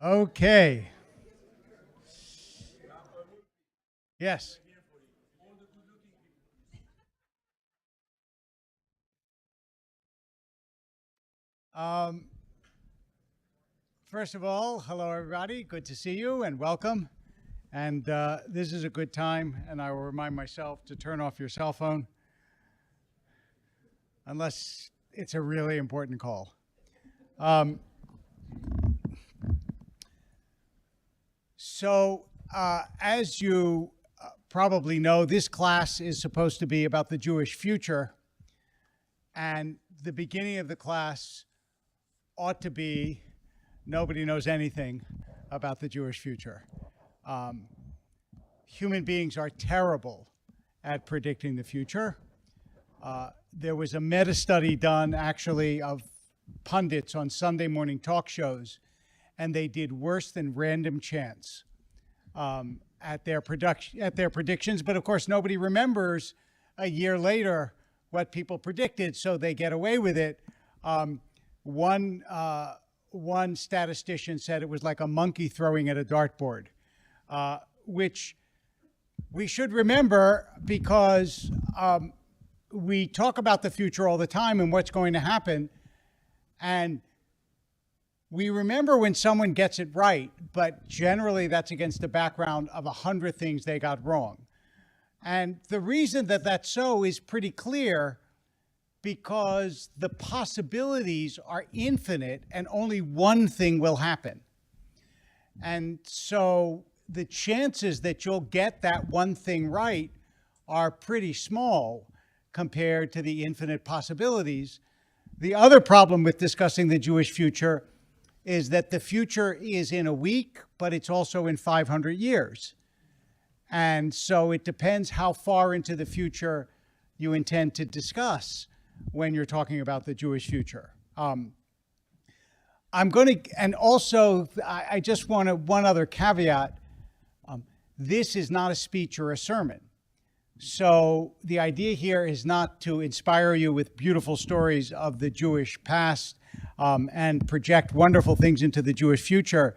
Okay. Yes. First of all, hello everybody. Good to see you and welcome. And this is a good time, and I will remind myself to turn off your cell phone unless it's a really important call. As you probably know, this class is supposed to be about the Jewish future, and the beginning of the class ought to be nobody knows anything about the Jewish future. Human beings are terrible at predicting the future. There was a meta-study done actually of pundits on Sunday morning talk shows, and they did worse than random chance at their predictions. But of course, nobody remembers a year later what people predicted, so they get away with it. One statistician said it was like a monkey throwing at a dartboard, which we should remember because we talk about the future all the time and what's going to happen. And we remember when someone gets it right, but generally that's against the background of 100 things they got wrong. And the reason that that's so is pretty clear, because the possibilities are infinite and only one thing will happen. And so the chances that you'll get that one thing right are pretty small compared to the infinite possibilities. The other problem with discussing the Jewish future is that the future is in a week, but it's also in 500 years. And so it depends how far into the future you intend to discuss when you're talking about the Jewish future. I just want one other caveat. This is not a speech or a sermon. So the idea here is not to inspire you with beautiful stories of the Jewish past and project wonderful things into the Jewish future,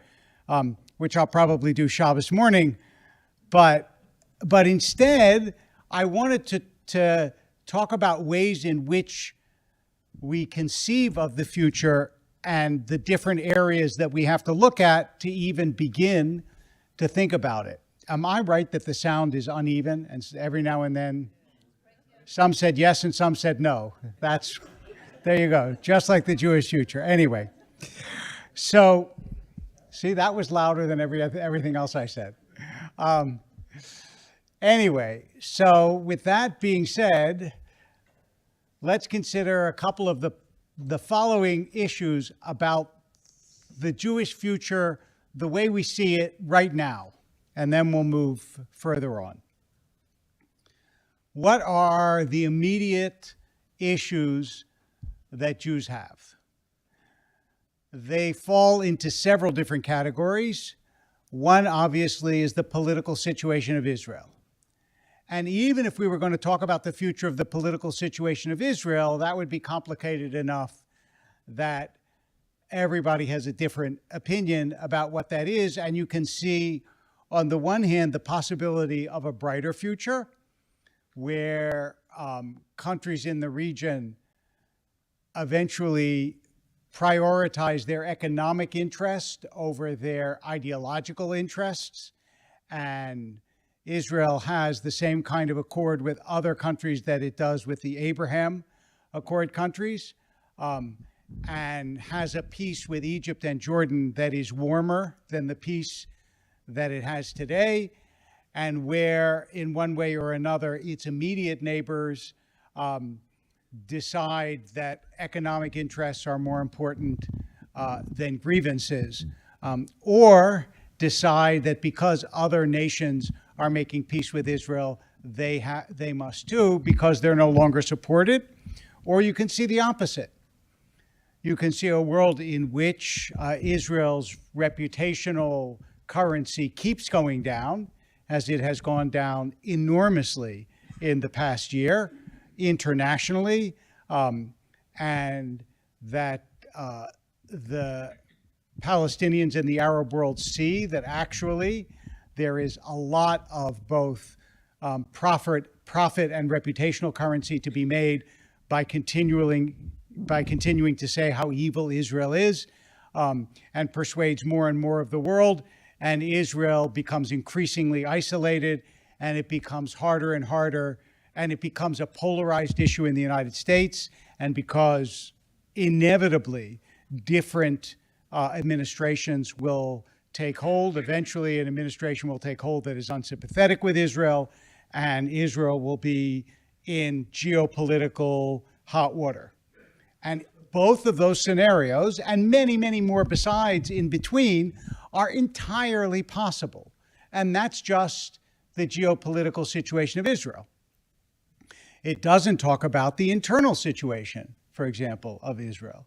which I'll probably do Shabbos morning. But instead, I wanted to talk about ways in which we conceive of the future and the different areas that we have to look at to even begin to think about it. Am I right that the sound is uneven and every now and then some said yes and some said no? There you go, just like the Jewish future. Anyway, so see, that was louder than everything else I said. Anyway, so with that being said, let's consider a couple of the following issues about the Jewish future, the way we see it right now, and then we'll move further on. What are the immediate issues that Jews have? They fall into several different categories. One, obviously, is the political situation of Israel. And even if we were going to talk about the future of the political situation of Israel, that would be complicated enough that everybody has a different opinion about what that is. And you can see, on the one hand, the possibility of a brighter future where countries in the region eventually prioritize their economic interest over their ideological interests, and Israel has the same kind of accord with other countries that it does with the Abraham Accord countries, and has a peace with Egypt and Jordan that is warmer than the peace that it has today, and where, in one way or another, its immediate neighbors decide that economic interests are more important than grievances, or decide that because other nations are making peace with Israel, they must too, because they're no longer supported. Or you can see the opposite. You can see a world in which Israel's reputational currency keeps going down, as it has gone down enormously in the past year, internationally, and that the Palestinians in the Arab world see that actually there is a lot of both profit and reputational currency to be made by continuing to say how evil Israel is, and persuades more and more of the world, and Israel becomes increasingly isolated, and it becomes harder and harder, and it becomes a polarized issue in the United States, and because inevitably different administrations will take hold. Eventually, an administration will take hold that is unsympathetic with Israel, and Israel will be in geopolitical hot water. And both of those scenarios, and many, many more besides in between, are entirely possible. And that's just the geopolitical situation of Israel. It doesn't talk about the internal situation, for example, of Israel,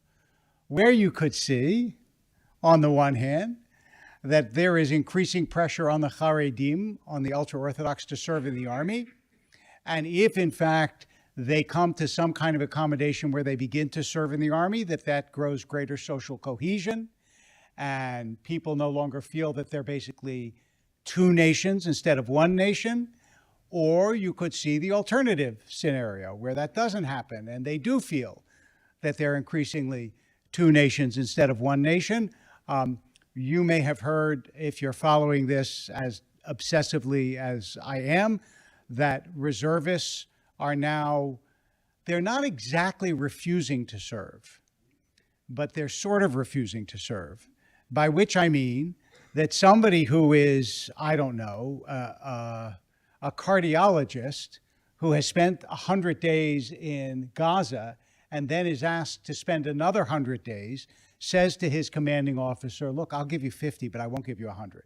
where you could see, on the one hand, that there is increasing pressure on the Haredim, on the ultra-Orthodox, to serve in the army. And if, in fact, they come to some kind of accommodation where they begin to serve in the army, that grows greater social cohesion, and people no longer feel that they're basically two nations instead of one nation. Or you could see the alternative scenario where that doesn't happen, and they do feel that they're increasingly two nations instead of one nation. You may have heard, if you're following this as obsessively as I am, that reservists are now, they're not exactly refusing to serve, but they're sort of refusing to serve, by which I mean that somebody who is, I don't know, a cardiologist who has spent 100 days in Gaza and then is asked to spend another 100 days, says to his commanding officer, look, I'll give you 50, but I won't give you 100.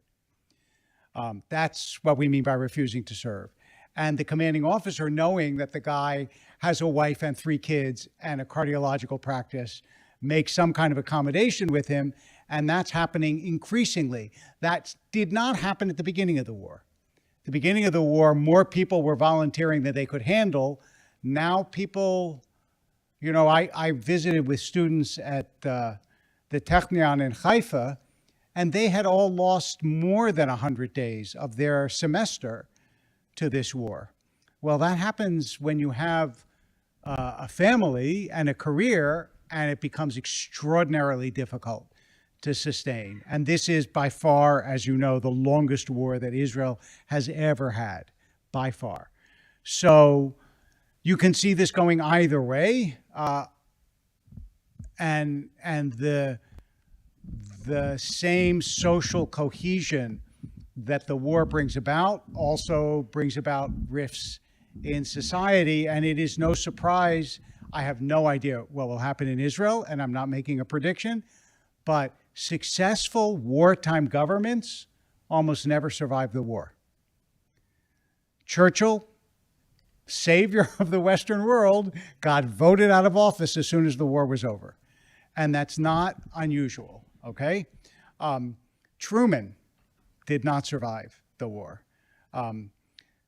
That's what we mean by refusing to serve. And the commanding officer, knowing that the guy has a wife and 3 kids and a cardiological practice, makes some kind of accommodation with him, and that's happening increasingly. That did not happen at the beginning of the war. At the beginning of the war, more people were volunteering than they could handle. Now people, you know, I visited with students at the Technion in Haifa, and they had all lost more than 100 days of their semester to this war. Well, that happens when you have a family and a career, and it becomes extraordinarily difficult to sustain. And this is by far, as you know, the longest war that Israel has ever had, by far. So you can see this going either way. And the same social cohesion that the war brings about also brings about rifts in society. And it is no surprise, I have no idea what will happen in Israel, and I'm not making a prediction, but successful wartime governments almost never survive the war. Churchill, savior of the Western world, got voted out of office as soon as the war was over. And that's not unusual, okay? Truman did not survive the war.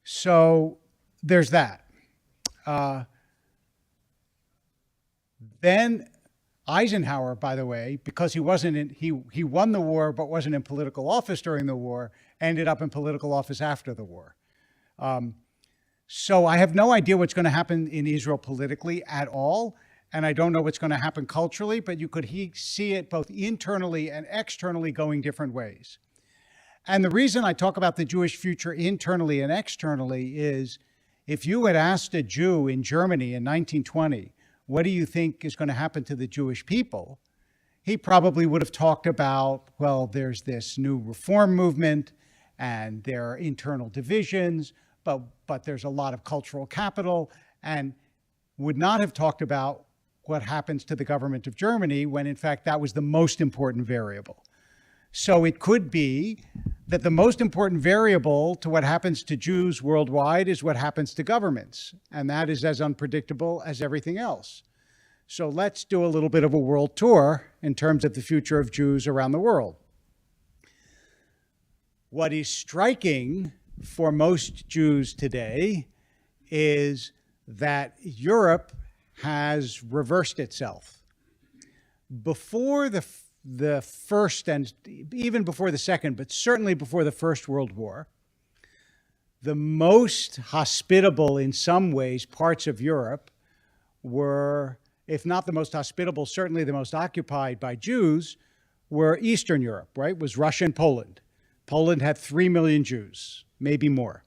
So there's that. Then Eisenhower, by the way, because he won the war but wasn't in political office during the war, ended up in political office after the war. So I have no idea what's going to happen in Israel politically at all, and I don't know what's going to happen culturally, but you could see it both internally and externally going different ways. And the reason I talk about the Jewish future internally and externally is, if you had asked a Jew in Germany in 1920, what do you think is going to happen to the Jewish people? He probably would have talked about, well, there's this new reform movement and there are internal divisions, but there's a lot of cultural capital, and would not have talked about what happens to the government of Germany when in fact that was the most important variable. So it could be that the most important variable to what happens to Jews worldwide is what happens to governments, and that is as unpredictable as everything else. So let's do a little bit of a world tour in terms of the future of Jews around the world. What is striking for most Jews today is that Europe has reversed itself. Before the First and even before the Second, but certainly before the First World War, the most hospitable in some ways parts of Europe were, if not the most hospitable, certainly the most occupied by Jews, were Eastern Europe, right? Was Russia and Poland. Poland had 3 million Jews, maybe more.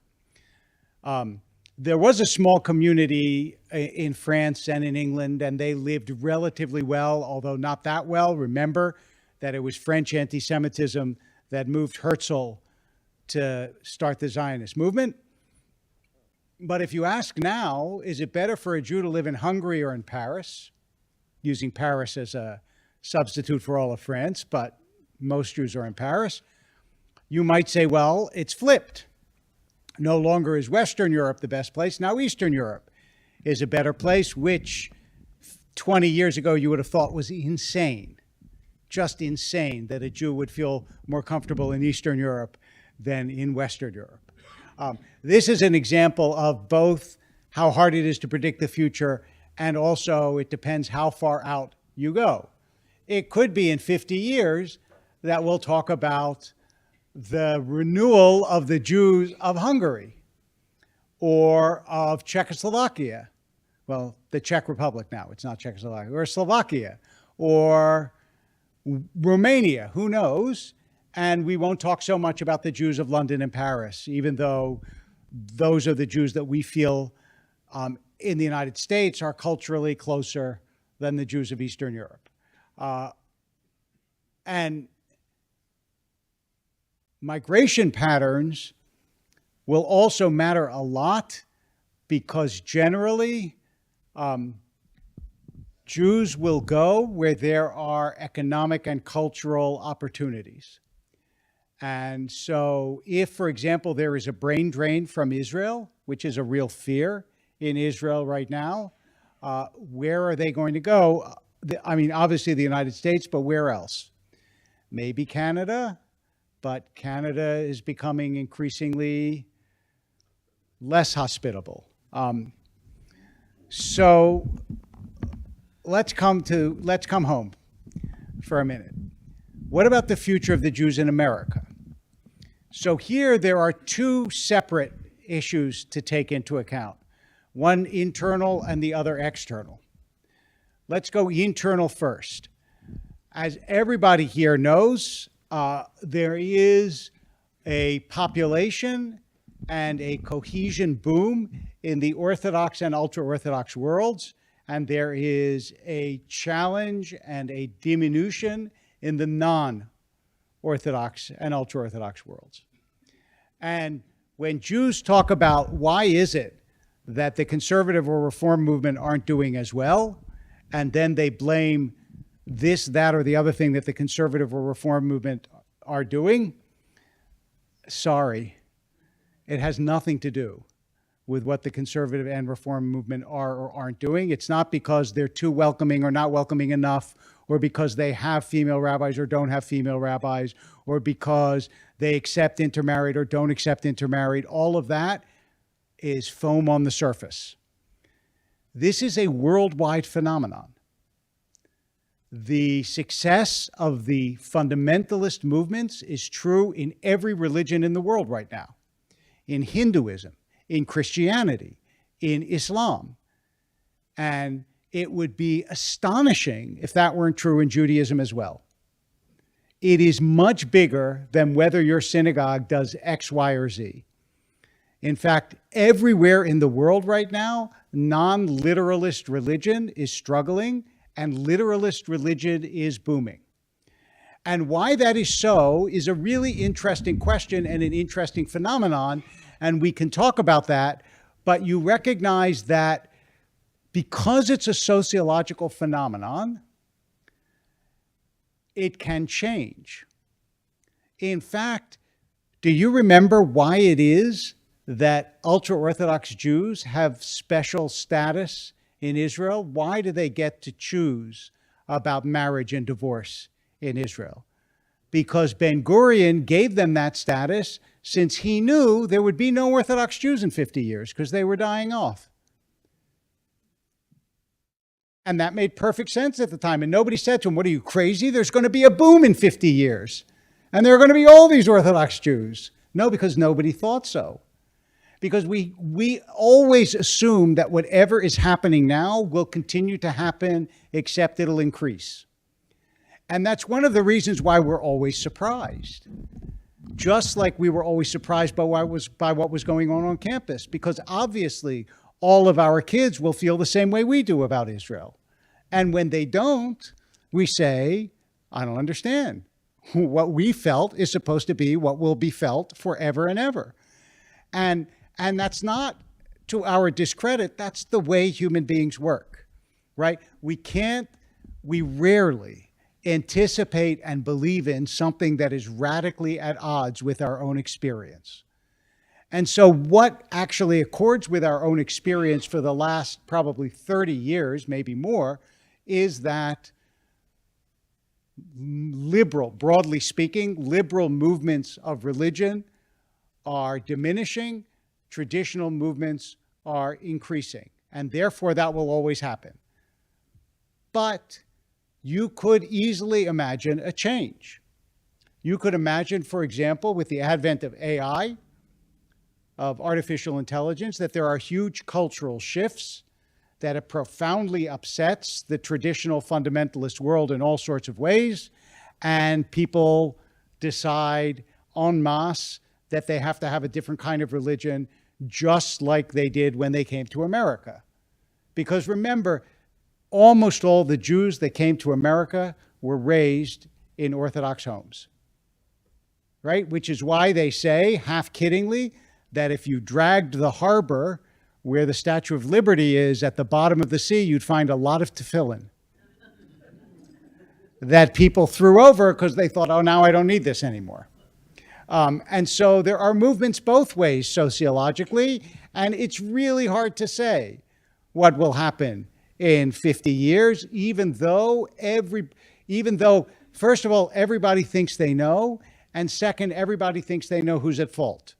There was a small community in France and in England, and they lived relatively well, although not that well. Remember that it was French anti-Semitism that moved Herzl to start the Zionist movement. But if you ask now, is it better for a Jew to live in Hungary or in Paris, using Paris as a substitute for all of France, but most Jews are in Paris, you might say, well, it's flipped. No longer is Western Europe the best place. Now Eastern Europe is a better place, which 20 years ago you would have thought was insane, just insane that a Jew would feel more comfortable in Eastern Europe than in Western Europe. This is an example of both how hard it is to predict the future, and also it depends how far out you go. It could be in 50 years that we'll talk about the renewal of the Jews of Hungary or of Czechoslovakia. Well, the Czech Republic now, it's not Czechoslovakia, or Slovakia or Romania, who knows? And we won't talk so much about the Jews of London and Paris, even though those are the Jews that we feel in the United States are culturally closer than the Jews of Eastern Europe. And migration patterns will also matter a lot because generally Jews will go where there are economic and cultural opportunities. And so if, for example, there is a brain drain from Israel, which is a real fear in Israel right now, where are they going to go? I mean, obviously the United States, but where else? Maybe Canada, but Canada is becoming increasingly less hospitable. So let's come home for a minute. What about the future of the Jews in America? So here there are two separate issues to take into account, one internal and the other external. Let's go internal first. As everybody here knows, there is a population and a cohesion boom in the Orthodox and ultra-Orthodox worlds, and there is a challenge and a diminution in the non-Orthodox and ultra-Orthodox worlds. And when Jews talk about why is it that the conservative or reform movement aren't doing as well, and then they blame this, that, or the other thing that the conservative or reform movement are doing, sorry, it has nothing to do with what the conservative and reform movement are or aren't doing. It's not because they're too welcoming or not welcoming enough, or because they have female rabbis or don't have female rabbis, or because they accept intermarried or don't accept intermarried. All of that is foam on the surface. This is a worldwide phenomenon. The success of the fundamentalist movements is true in every religion in the world right now. In Hinduism, in Christianity, in Islam. And it would be astonishing if that weren't true in Judaism as well. It is much bigger than whether your synagogue does X, Y, or Z. In fact, everywhere in the world right now, non-literalist religion is struggling and literalist religion is booming. And why that is so is a really interesting question and an interesting phenomenon, and we can talk about that, but you recognize that because it's a sociological phenomenon, it can change. In fact, do you remember why it is that ultra-Orthodox Jews have special status in Israel? Why do they get to choose about marriage and divorce in Israel? Because Ben-Gurion gave them that status since he knew there would be no Orthodox Jews in 50 years because they were dying off. And that made perfect sense at the time. And nobody said to him, what are you, crazy? There's going to be a boom in 50 years. And there are going to be all these Orthodox Jews. No, because nobody thought so. Because we always assume that whatever is happening now will continue to happen, except it'll increase. And that's one of the reasons why we're always surprised. Just like we were always surprised by what was going on campus, because obviously all of our kids will feel the same way we do about Israel. And when they don't, we say, I don't understand. What we felt is supposed to be what will be felt forever and ever. And that's not to our discredit. That's the way human beings work, right? We rarely anticipate and believe in something that is radically at odds with our own experience. And so what actually accords with our own experience for the last probably 30 years, maybe more, is that broadly speaking, liberal movements of religion are diminishing, traditional movements are increasing, and therefore that will always happen. But you could easily imagine a change. You could imagine, for example, with the advent of AI, of artificial intelligence, that there are huge cultural shifts, that it profoundly upsets the traditional fundamentalist world in all sorts of ways, and people decide en masse that they have to have a different kind of religion, just like they did when they came to America. Because remember, almost all the Jews that came to America were raised in Orthodox homes, right? Which is why they say, half kiddingly, that if you dragged the harbor where the Statue of Liberty is at the bottom of the sea, you'd find a lot of tefillin that people threw over because they thought, oh, now I don't need this anymore. And so there are movements both ways sociologically, and it's really hard to say what will happen in 50 years, even though, first of all, everybody thinks they know, and second, everybody thinks they know who's at fault.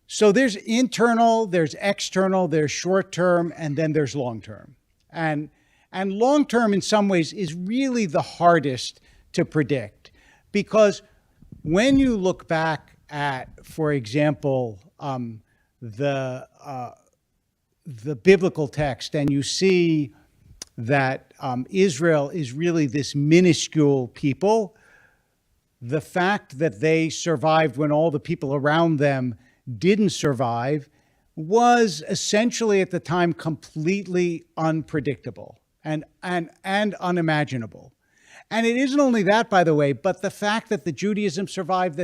So there's internal, there's external, there's short-term, and then there's long-term. And long-term in some ways is really the hardest to predict, because when you look back at, for example, the biblical text, and you see that Israel is really this minuscule people, the fact that they survived when all the people around them didn't survive was essentially at the time completely unpredictable and unimaginable. And it isn't only that, by the way, but the fact that the Judaism survived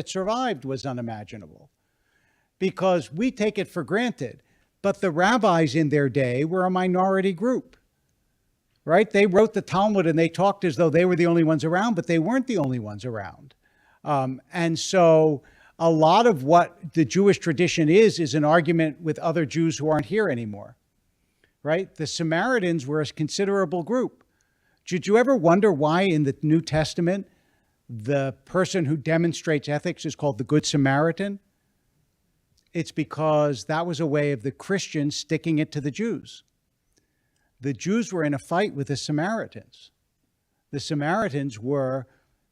was unimaginable, because we take it for granted. But the rabbis in their day were a minority group, right? They wrote the Talmud and they talked as though they were the only ones around, but they weren't the only ones around. And so a lot of what the Jewish tradition is an argument with other Jews who aren't here anymore, right? The Samaritans were a considerable group. Did you ever wonder why in the New Testament, the person who demonstrates ethics is called the Good Samaritan? It's because that was a way of the Christians sticking it to the Jews. The Jews were in a fight with the Samaritans. The Samaritans were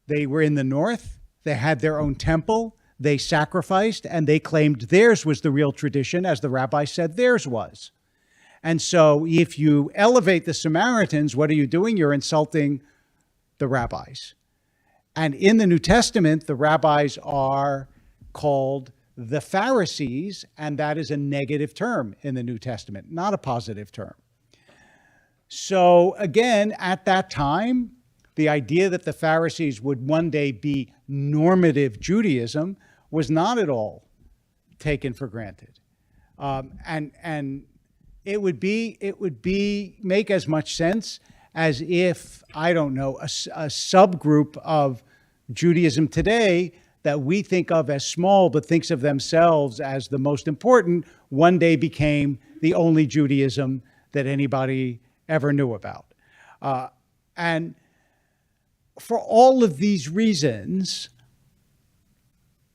in the north, they had their own temple, they sacrificed, and they claimed theirs was the real tradition, as the rabbi said theirs was. And so if you elevate the Samaritans, what are you doing? You're insulting the rabbis. And in the New Testament, the rabbis are called the Pharisees, and that is a negative term in the New Testament, not a positive term. So again, at that time, the idea that the Pharisees would one day be normative Judaism was not at all taken for granted. And it would make as much sense as if, I don't know, a subgroup of Judaism today that we think of as small but thinks of themselves as the most important, one day became the only Judaism that anybody ever knew about. And for all of these reasons,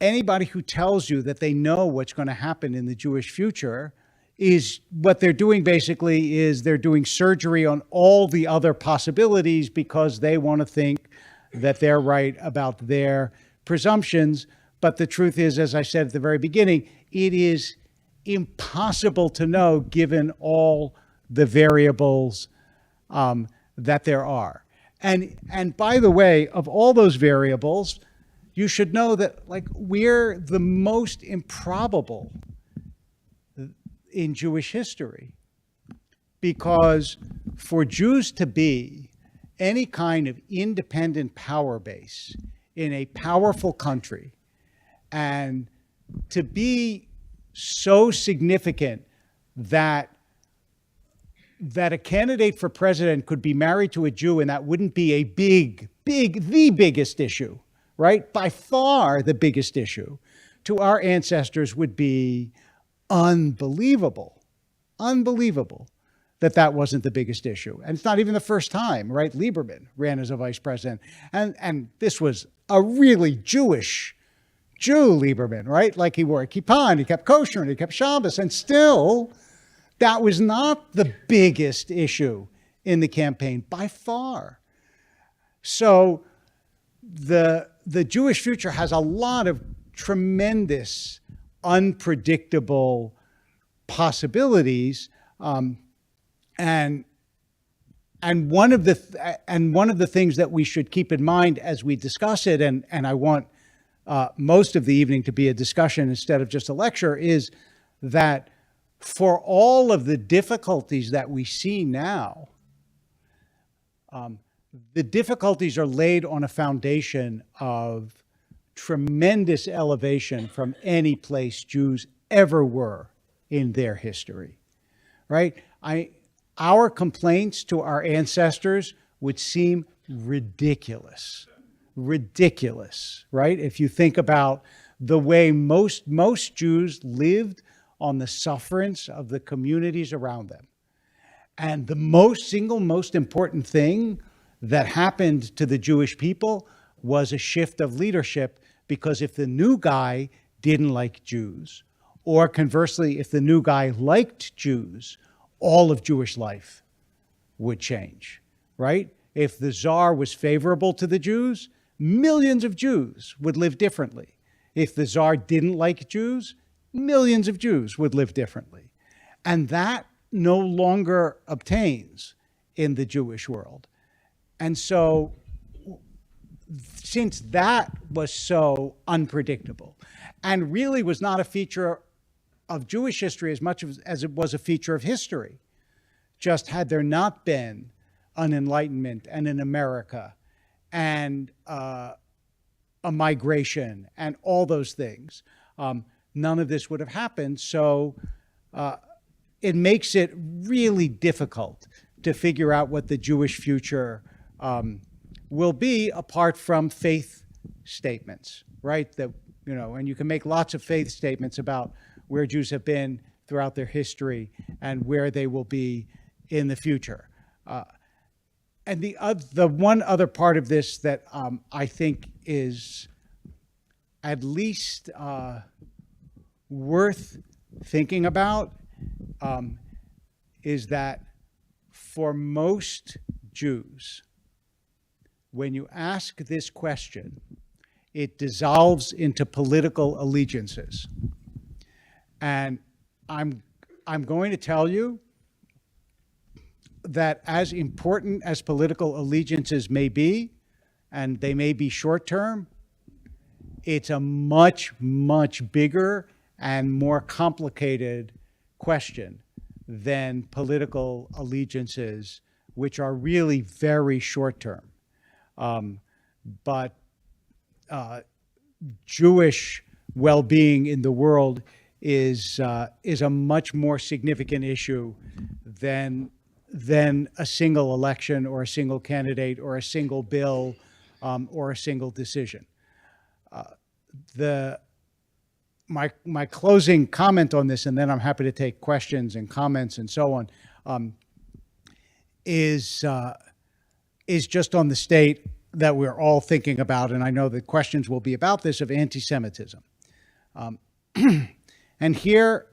anybody who tells you that they know what's going to happen in the Jewish future is what they're doing basically is they're doing surgery on all the other possibilities because they want to think that they're right about their presumptions. But the truth is, as I said at the very beginning, it is impossible to know given all the variables that there are. And by the way, of all those variables, you should know that like we're the most improbable in Jewish history, because for Jews to be any kind of independent power base in a powerful country and to be so significant that a candidate for president could be married to a Jew and that wouldn't be a the biggest issue, right? By far the biggest issue to our ancestors would be unbelievable that wasn't the biggest issue. And it's not even the first time, right? Lieberman ran as a vice president. And this was a really Jewish Jew, Lieberman, right? Like he wore a kippah and he kept kosher and he kept Shabbos. And still, that was not the biggest issue in the campaign by far. So the Jewish future has a lot of tremendous unpredictable possibilities, and one of the things that we should keep in mind as we discuss it, and I want most of the evening to be a discussion instead of just a lecture, is that for all of the difficulties that we see now, the difficulties are laid on a foundation of tremendous elevation from any place Jews ever were in their history, right? Our complaints to our ancestors would seem ridiculous, right? If you think about the way most Jews lived on the sufferance of the communities around them. And the single most important thing that happened to the Jewish people was a shift of leadership, because if the new guy didn't like Jews, or conversely, if the new guy liked Jews, all of Jewish life would change, right? If the Tsar was favorable to the Jews, millions of Jews would live differently. If the Tsar didn't like Jews, millions of Jews would live differently. And that no longer obtains in the Jewish world. And so, since that was so unpredictable and really was not a feature of Jewish history as much as it was a feature of history, just had there not been an Enlightenment and an America and a migration and all those things, none of this would have happened. So it makes it really difficult to figure out what the Jewish future will be apart from faith statements, right? That, and you can make lots of faith statements about where Jews have been throughout their history and where they will be in the future. And the one other part of this that I think is at least worth thinking about is that for most Jews, when you ask this question, it dissolves into political allegiances. And I'm going to tell you that as important as political allegiances may be, and they may be short-term, it's a much, much bigger and more complicated question than political allegiances, which are really very short-term. But Jewish well-being in the world is a much more significant issue than a single election or a single candidate or a single bill or a single decision. My closing comment on this, and then I'm happy to take questions and comments and so on, is just on the state that we're all thinking about, and I know the questions will be about this, of anti-Semitism. And here,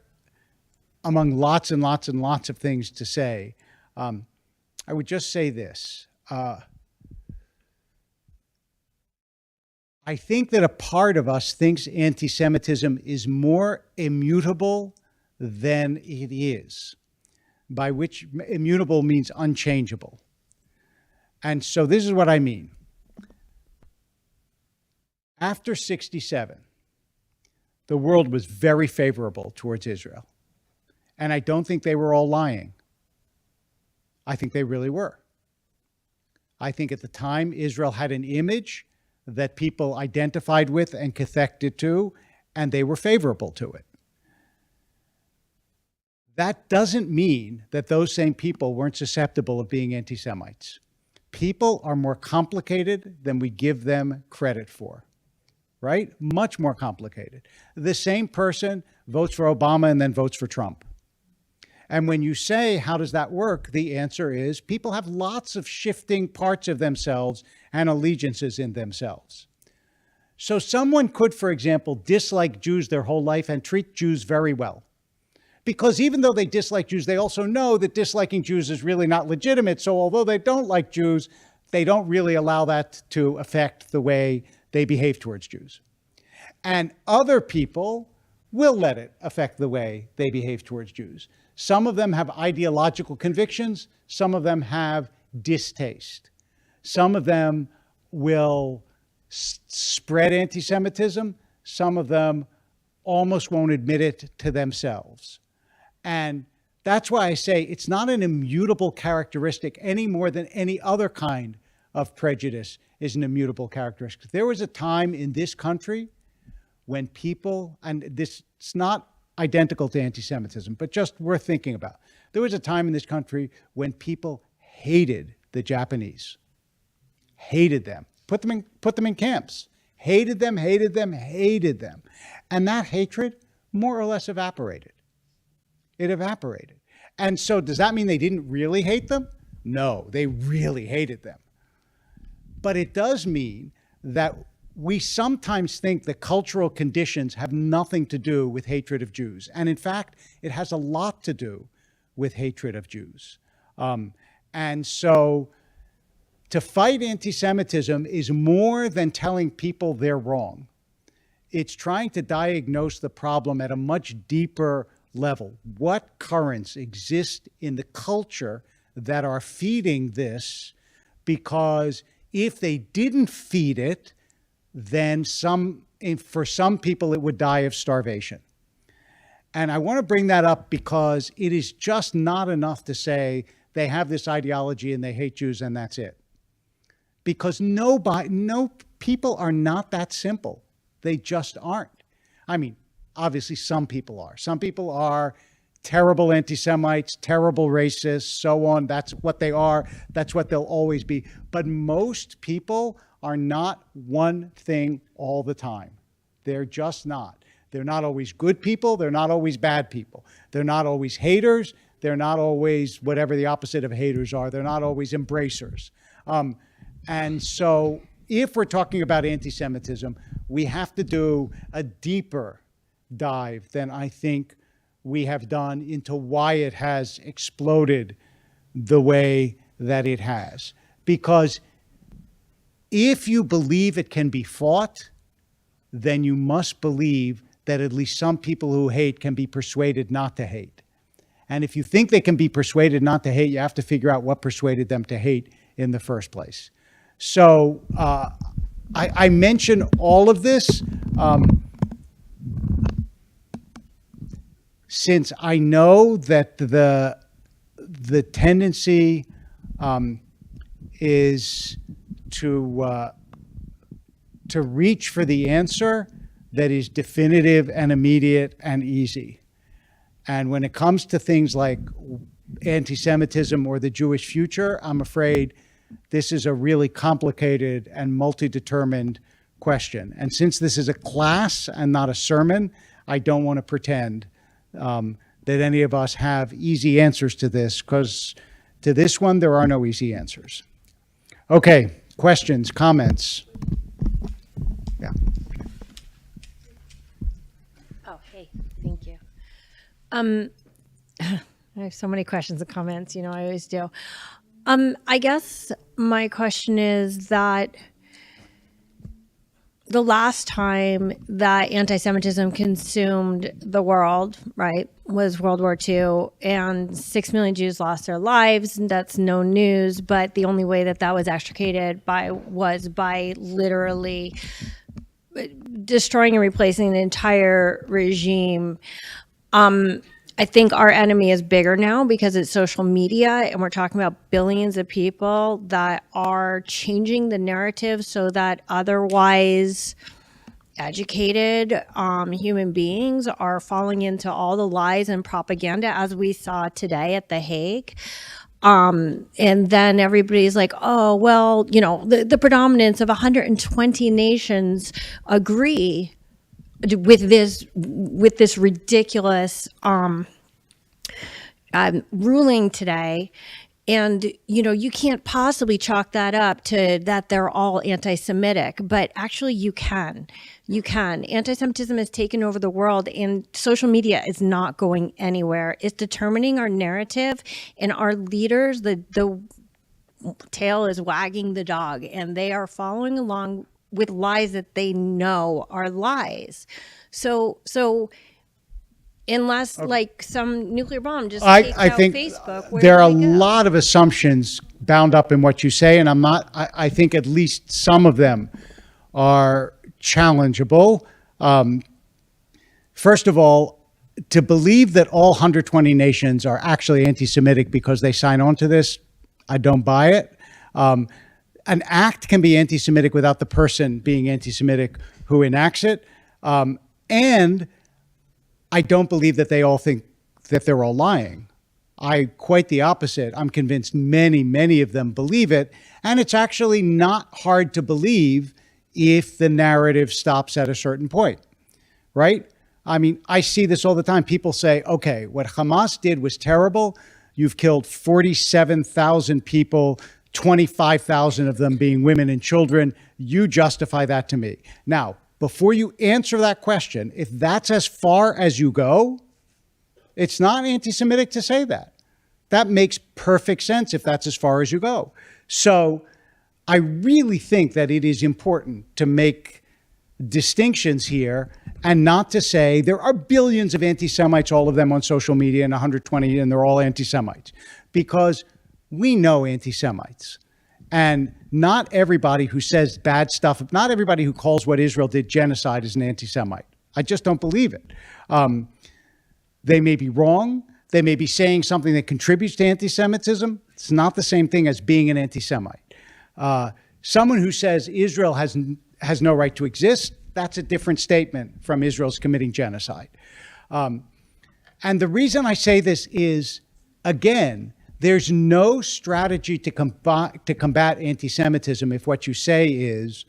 among lots and lots and lots of things to say, I would just say this. I think that a part of us thinks anti-Semitism is more immutable than it is, by which immutable means unchangeable. And so this is what I mean. After 67, the world was very favorable towards Israel. And I don't think they were all lying. I think they really were. I think at the time, Israel had an image that people identified with and cathected to, and they were favorable to it. That doesn't mean that those same people weren't susceptible of being anti-Semites. People are more complicated than we give them credit for, right? Much more complicated. The same person votes for Obama and then votes for Trump. And when you say, how does that work? The answer is people have lots of shifting parts of themselves and allegiances in themselves. So someone could, for example, dislike Jews their whole life and treat Jews very well. Because even though they dislike Jews, they also know that disliking Jews is really not legitimate. So although they don't like Jews, they don't really allow that to affect the way they behave towards Jews. And other people will let it affect the way they behave towards Jews. Some of them have ideological convictions. Some of them have distaste. Some of them will spread anti-Semitism. Some of them almost won't admit it to themselves. And that's why I say it's not an immutable characteristic any more than any other kind of prejudice is an immutable characteristic. There was a time in this country when people, and this it's not identical to anti-Semitism, but just worth thinking about. There was a time in this country when people hated the Japanese, hated them, put them in camps, hated them, hated them, hated them. And that hatred more or less evaporated. It evaporated. And so does that mean they didn't really hate them? No, they really hated them. But it does mean that we sometimes think that cultural conditions have nothing to do with hatred of Jews. And in fact, it has a lot to do with hatred of Jews. And so to fight anti-Semitism is more than telling people they're wrong. It's trying to diagnose the problem at a much deeper level. What currents exist in the culture that are feeding this? Because if they didn't feed it, then for some people, it would die of starvation. And I want to bring that up because it is just not enough to say they have this ideology and they hate Jews and that's it. Because no people are not that simple. They just aren't. I mean, obviously some people are. Some people are terrible anti-Semites, terrible racists, so on. That's what they are. That's what they'll always be. But most people are not one thing all the time. They're just not. They're not always good people. They're not always bad people. They're not always haters. They're not always whatever the opposite of haters are. They're not always embracers. And so if we're talking about anti-Semitism, we have to do a deeper dive than I think we have done into why it has exploded the way that it has. Because if you believe it can be fought, then you must believe that at least some people who hate can be persuaded not to hate. And if you think they can be persuaded not to hate, you have to figure out what persuaded them to hate in the first place. So I mention all of this since I know that the tendency is to reach for the answer that is definitive and immediate and easy. And when it comes to things like anti-Semitism or the Jewish future, I'm afraid this is a really complicated and multi-determined question. And since this is a class and not a sermon, I don't want to pretend that any of us have easy answers to this, because to this one, there are no easy answers. Okay, questions, comments? Yeah. Oh, hey, thank you. I have so many questions and comments, I always do. I guess my question is that the last time that anti-Semitism consumed the world, right, was World War II, and 6 million Jews lost their lives. And that's no news, but the only way that that was extricated was by literally destroying and replacing the entire regime. I think our enemy is bigger now because it's social media, and we're talking about billions of people that are changing the narrative so that otherwise educated human beings are falling into all the lies and propaganda, as we saw today at The Hague. And then everybody's like, oh, well, the predominance of 120 nations agree with this ridiculous ruling today. And, you can't possibly chalk that up to that they're all anti-Semitic, but actually you can. Anti-Semitism has taken over the world, and social media is not going anywhere. It's determining our narrative, and our leaders, the tail is wagging the dog, and they are following along with lies that they know are lies. So unless like some nuclear bomb just takes out think Facebook, there are a lot of assumptions bound up in what you say, and I think at least some of them are challengeable. First of all, to believe that all 120 nations are actually anti-Semitic because they sign on to this, I don't buy it. An act can be anti-Semitic without the person being anti-Semitic who enacts it. And I don't believe that they all think that they're all lying. Quite the opposite. I'm convinced many of them believe it. And it's actually not hard to believe if the narrative stops at a certain point, right? I mean, I see this all the time. People say, okay, what Hamas did was terrible. You've killed 47,000 people, 25,000 of them being women and children. You justify that to me. Now, before you answer that question, if that's as far as you go, it's not anti-Semitic to say that. That makes perfect sense if that's as far as you go. So I really think that it is important to make distinctions here and not to say there are billions of anti-Semites, all of them on social media, and 120, and they're all anti-Semites, because we know anti-Semites. And not everybody who says bad stuff, not everybody who calls what Israel did genocide is an anti-Semite. I just don't believe it. They may be wrong. They may be saying something that contributes to anti-Semitism. It's not the same thing as being an anti-Semite. Someone who says Israel has no right to exist, that's a different statement from Israel's committing genocide. And the reason I say this is, again, there's no strategy to combat anti-Semitism if what you say is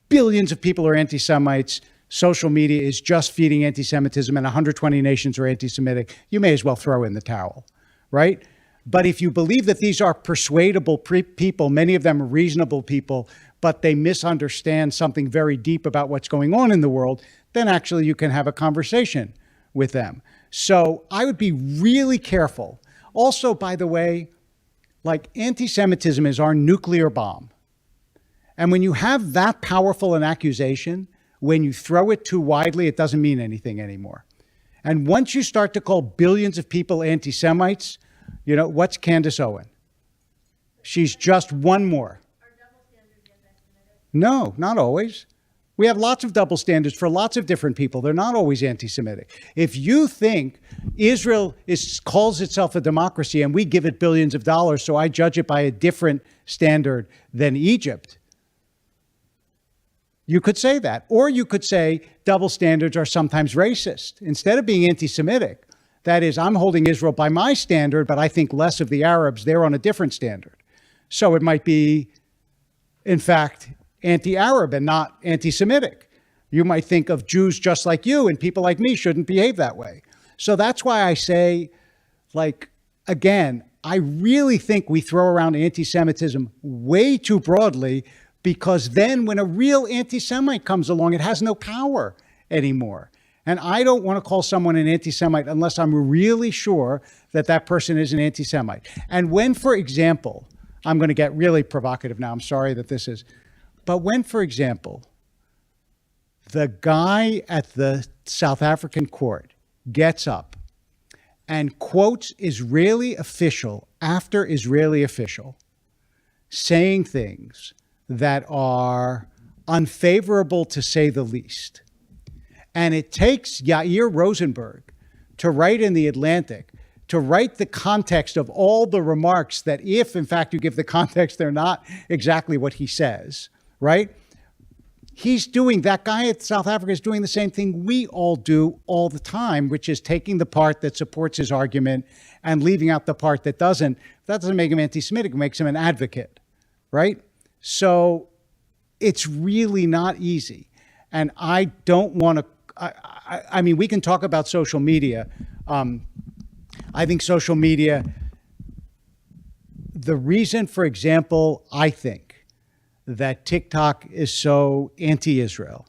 billions of people are anti-Semites, social media is just feeding anti-Semitism, and 120 nations are anti-Semitic. You may as well throw in the towel, right? But if you believe that these are persuadable people, many of them are reasonable people, but they misunderstand something very deep about what's going on in the world, then actually you can have a conversation with them. So I would be really careful. Also, by the way, like anti-Semitism is our nuclear bomb. And when you have that powerful an accusation, when you throw it too widely, it doesn't mean anything anymore. And once you start to call billions of people anti-Semites, what's Candace Owen? She's just one more. Are double standards anti-Semitic? No, not always. We have lots of double standards for lots of different people. They're not always anti-Semitic. If you think Israel calls itself a democracy and we give it billions of dollars, so I judge it by a different standard than Egypt, you could say that. Or you could say double standards are sometimes racist. Instead of being anti-Semitic, that is, I'm holding Israel by my standard, but I think less of the Arabs. They're on a different standard. So it might be, in fact, anti-Arab and not anti-Semitic. You might think of Jews just like you, and people like me shouldn't behave that way. So that's why I say, again, I really think we throw around anti-Semitism way too broadly, because then when a real anti-Semite comes along, it has no power anymore. And I don't want to call someone an anti-Semite unless I'm really sure that that person is an anti-Semite. And when, for example, I'm going to get really provocative now, I'm sorry that this is, but when, for example, the guy at the South African court gets up and quotes Israeli official after Israeli official saying things that are unfavorable to say the least, and it takes Yair Rosenberg to write in The Atlantic, to write the context of all the remarks that if, in fact, you give the context, they're not exactly what he says, right? He's doing, that guy at South Africa is doing the same thing we all do all the time, which is taking the part that supports his argument and leaving out the part that doesn't. That doesn't make him anti-Semitic, it makes him an advocate, right? So it's really not easy. And I don't want to, I mean, we can talk about social media. I think social media, the reason, for example, I think that TikTok is so anti-Israel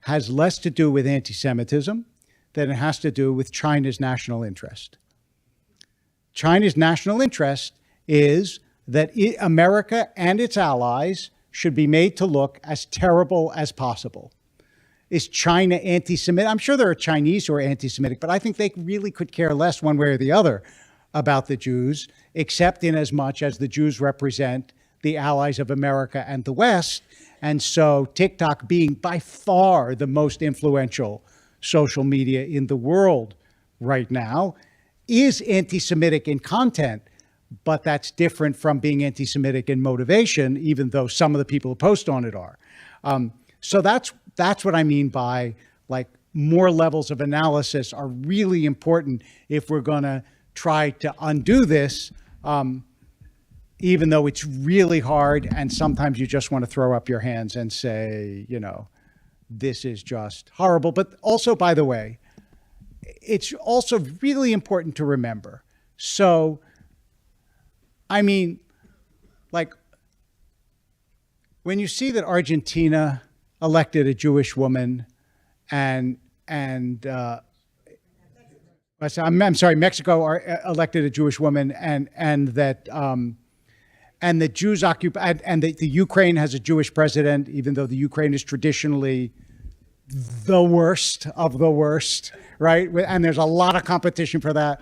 has less to do with anti-Semitism than it has to do with China's national interest. China's national interest is that America and its allies should be made to look as terrible as possible. Is China anti-Semitic? I'm sure there are Chinese who are anti-Semitic, but I think they really could care less one way or the other about the Jews, except in as much as the Jews represent the allies of America and the West. And so TikTok, being by far the most influential social media in the world right now, is anti-Semitic in content, but that's different from being anti-Semitic in motivation, even though some of the people who post on it are. So that's what I mean by, like, more levels of analysis are really important if we're going to try to undo this, even though it's really hard. And sometimes you just want to throw up your hands and say, you know, this is just horrible. But also, by the way, it's also really important to remember. So, I mean, like, when you see that Argentina elected a Jewish woman I'm sorry, Mexico elected a Jewish woman, and that the Jews occupy, and the Ukraine has a Jewish president, even though the Ukraine is traditionally the worst of the worst, right? And there's a lot of competition for that.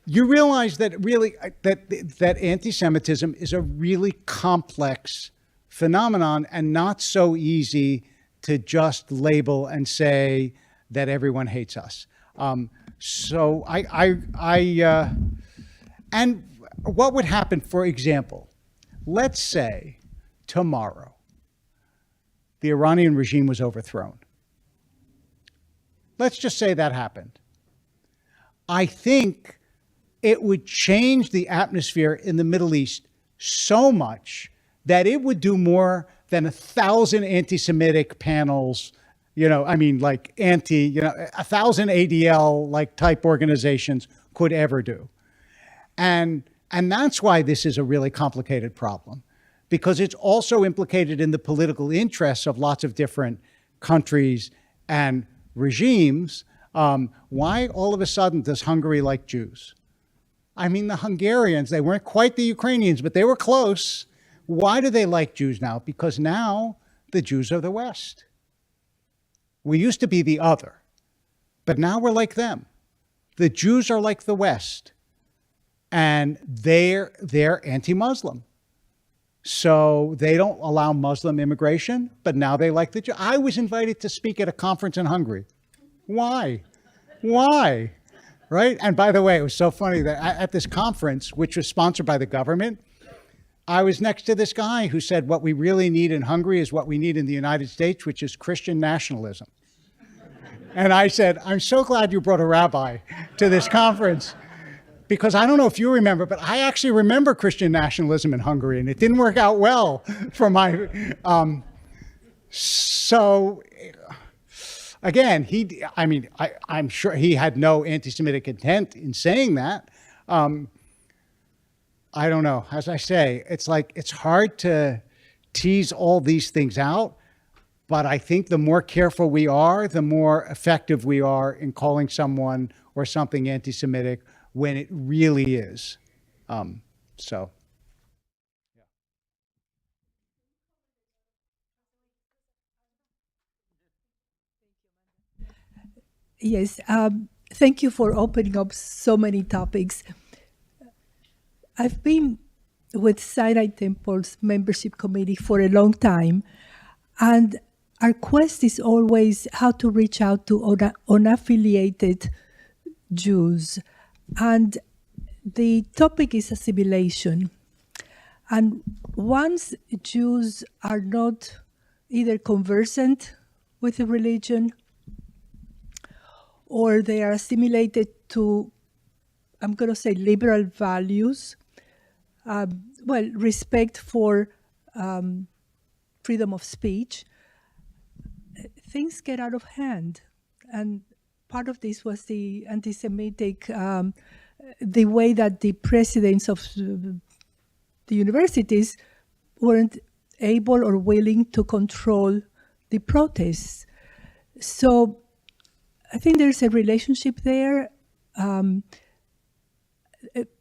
You realize that really that anti-Semitism is a really complex phenomenon and not so easy to just label and say that everyone hates us. And what would happen, for example, let's say tomorrow the Iranian regime was overthrown. Let's just say that happened. I think it would change the atmosphere in the Middle East so much that it would do more than 1,000 anti-Semitic panels, you know, I mean, like 1,000 ADL like type organizations could ever do. And that's why this is a really complicated problem, because it's also implicated in the political interests of lots of different countries and regimes. Why all of a sudden does Hungary like Jews? I mean, the Hungarians, they weren't quite the Ukrainians, but they were close. Why do they like Jews now? Because now the Jews are the West. We used to be the other, but now we're like them. The Jews are like the West, and they're anti-Muslim. So they don't allow Muslim immigration, but now they like the Jews. I was invited to speak at a conference in Hungary. Why? Why? Right? And by the way, it was so funny that at this conference, which was sponsored by the government, I was next to this guy who said, what we really need in Hungary is what we need in the United States, which is Christian nationalism. And I said, I'm so glad you brought a rabbi to this conference, because I don't know if you remember, but I actually remember Christian nationalism in Hungary, and it didn't work out well for my, so again, I'm sure he had no anti-Semitic intent in saying that. I don't know. As I say, it's like, it's hard to tease all these things out, But I think the more careful we are, the more effective we are in calling someone or something anti-Semitic when it really is. So. Yes, thank you for opening up so many topics. I've been with Sinai Temple's membership committee for a long time, and our quest is always how to reach out to unaffiliated Jews. And the topic is assimilation. And once Jews are not either conversant with a religion or they are assimilated to, I'm going to say, liberal values, respect for freedom of speech, things get out of hand. And part of this was the anti-Semitic, the way that the presidents of the universities weren't able or willing to control the protests. So I think there's a relationship there.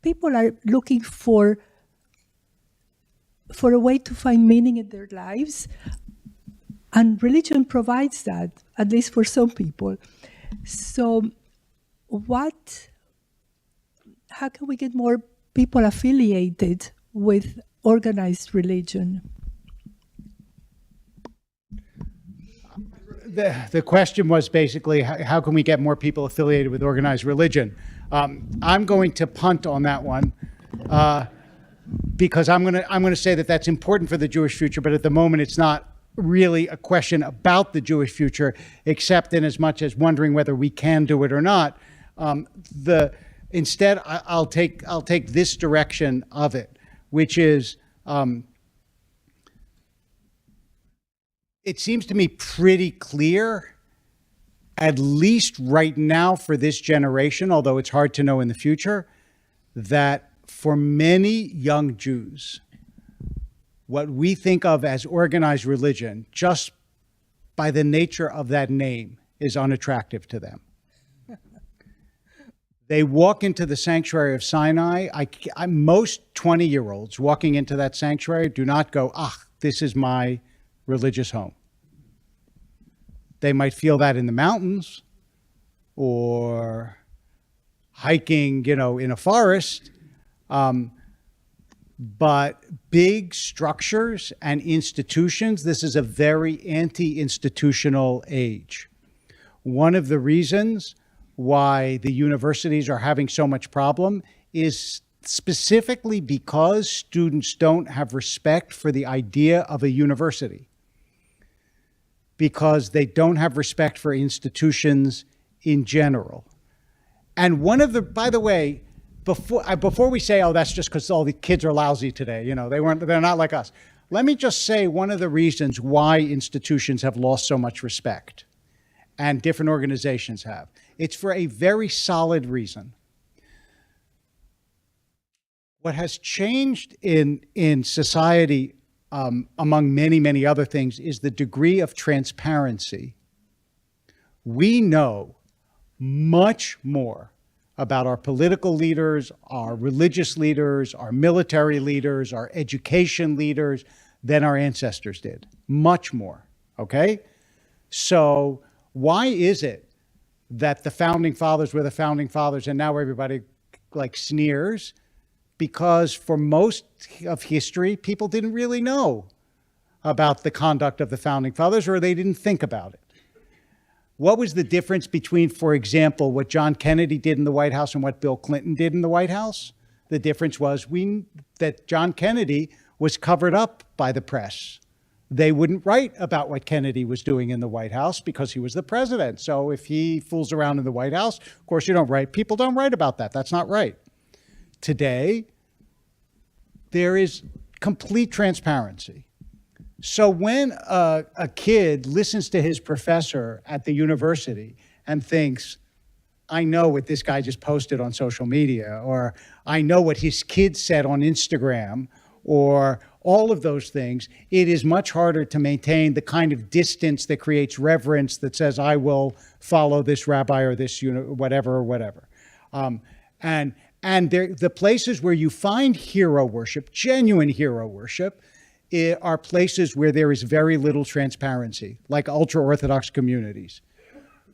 People are looking for a way to find meaning in their lives, and religion provides that, at least for some people. So how can we get more people affiliated with organized religion? The question was basically, how can we get more people affiliated with organized religion? I'm going to punt on that one because I'm going to say that that's important for the Jewish future, but at the moment it's not really a question about the Jewish future, except in as much as wondering whether we can do it or not. Instead, I'll take this direction of it, which is, it seems to me pretty clear, at least right now for this generation, although it's hard to know in the future, that for many young Jews, what we think of as organized religion, just by the nature of that name, is unattractive to them. They walk into the sanctuary of Sinai. Most 20-year-olds walking into that sanctuary do not go, this is my religious home. They might feel that in the mountains or hiking, in a forest. But big structures and institutions, this is a very anti-institutional age. One of the reasons why the universities are having so much problem is specifically because students don't have respect for the idea of a university, because they don't have respect for institutions in general. And by the way, before we say, that's just because all the kids are lousy today, they're not like us. Let me just say one of the reasons why institutions have lost so much respect, and different organizations have. It's for a very solid reason. What has changed in society, among many, many other things, is the degree of transparency. We know much more about our political leaders, our religious leaders, our military leaders, our education leaders than our ancestors did. Much more, okay? So why is it that the founding fathers were the founding fathers and now everybody sneers? Because for most of history, people didn't really know about the conduct of the founding fathers, or they didn't think about it. What was the difference between, for example, what John Kennedy did in the White House and what Bill Clinton did in the White House? The difference was that John Kennedy was covered up by the press. They wouldn't write about what Kennedy was doing in the White House because he was the president. So if he fools around in the White House, of course you don't write. People don't write about that. That's not right. Today, there is complete transparency. So when a kid listens to his professor at the university and thinks, I know what this guy just posted on social media, or I know what his kid said on Instagram, or all of those things, it is much harder to maintain the kind of distance that creates reverence that says, I will follow this rabbi or this whatever or whatever. And the places where you find hero worship, genuine hero worship, are places where there is very little transparency, like ultra-Orthodox communities,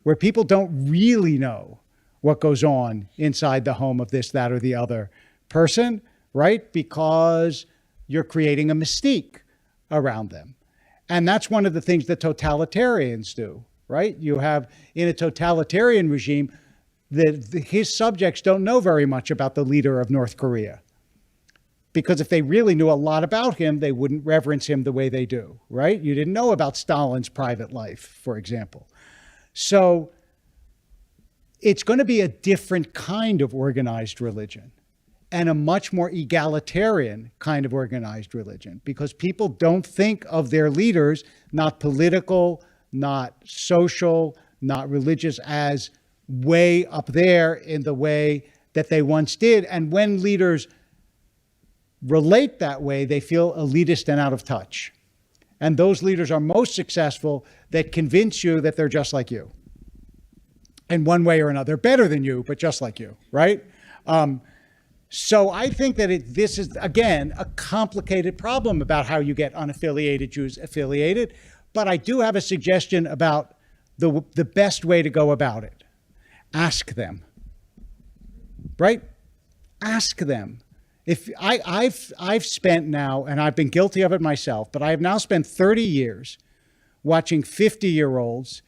where people don't really know what goes on inside the home of this, that, or the other person, right? Because you're creating a mystique around them. And that's one of the things that totalitarians do, right? You have, in a totalitarian regime, his subjects don't know very much about the leader of North Korea. Because if they really knew a lot about him, they wouldn't reverence him the way they do, right? You didn't know about Stalin's private life, for example. So it's going to be a different kind of organized religion, and a much more egalitarian kind of organized religion, because people don't think of their leaders, not political, not social, not religious, as way up there in the way that they once did. And when leaders relate that way, they feel elitist and out of touch. And those leaders are most successful that convince you that they're just like you. In one way or another, better than you, but just like you, right? So I think that this is, again, a complicated problem about how you get unaffiliated Jews affiliated. But I do have a suggestion about the best way to go about it. Ask them, right? Ask them. If I've spent now, and I've been guilty of it myself, but I have now spent 30 years watching 50-year-olds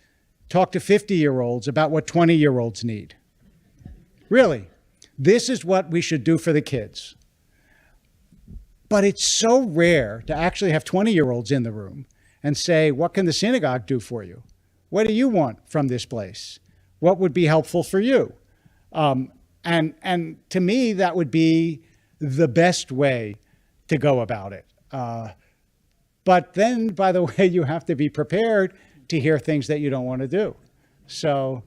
talk to 50-year-olds about what 20-year-olds need. Really. This is what we should do for the kids. But it's so rare to actually have 20-year-olds in the room and say, what can the synagogue do for you? What do you want from this place? What would be helpful for you? And to me, that would be the best way to go about it. But then, by the way, you have to be prepared to hear things that you don't want to do. So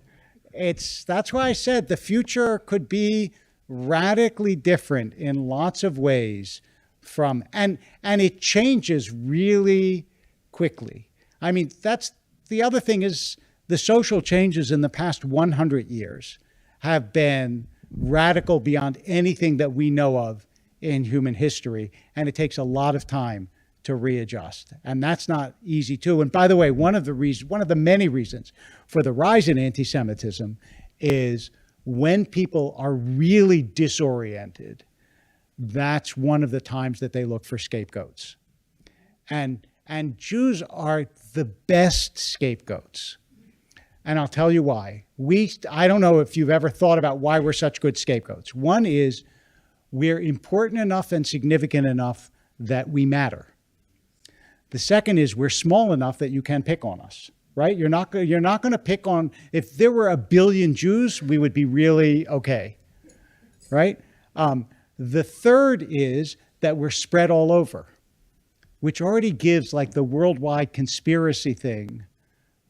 that's why I said the future could be radically different in lots of ways from, and it changes really quickly. I mean, that's the other thing is the social changes in the past 100 years have been radical beyond anything that we know of in human history. And it takes a lot of time to readjust. And that's not easy too. And by the way, one of the many reasons for the rise in anti-Semitism is when people are really disoriented, that's one of the times that they look for scapegoats. And Jews are the best scapegoats. And I'll tell you why. I don't know if you've ever thought about why we're such good scapegoats. One is we're important enough and significant enough that we matter. The second is we're small enough that you can pick on us, right? You're not going to pick on, if there were 1 billion Jews, we would be really okay, right? The third is that we're spread all over, which already gives like the worldwide conspiracy thing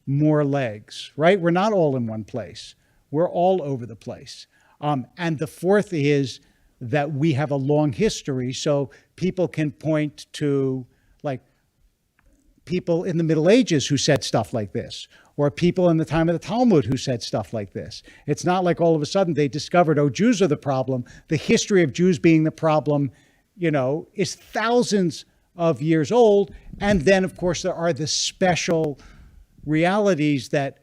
more legs, right? We're not all in one place. We're all over the place. And the fourth is that we have a long history, so people can point to like people in the Middle Ages who said stuff like this, or people in the time of the Talmud who said stuff like this. It's not like all of a sudden they discovered, oh, Jews are the problem. The history of Jews being the problem, is thousands of years old. And then, of course, there are the special realities that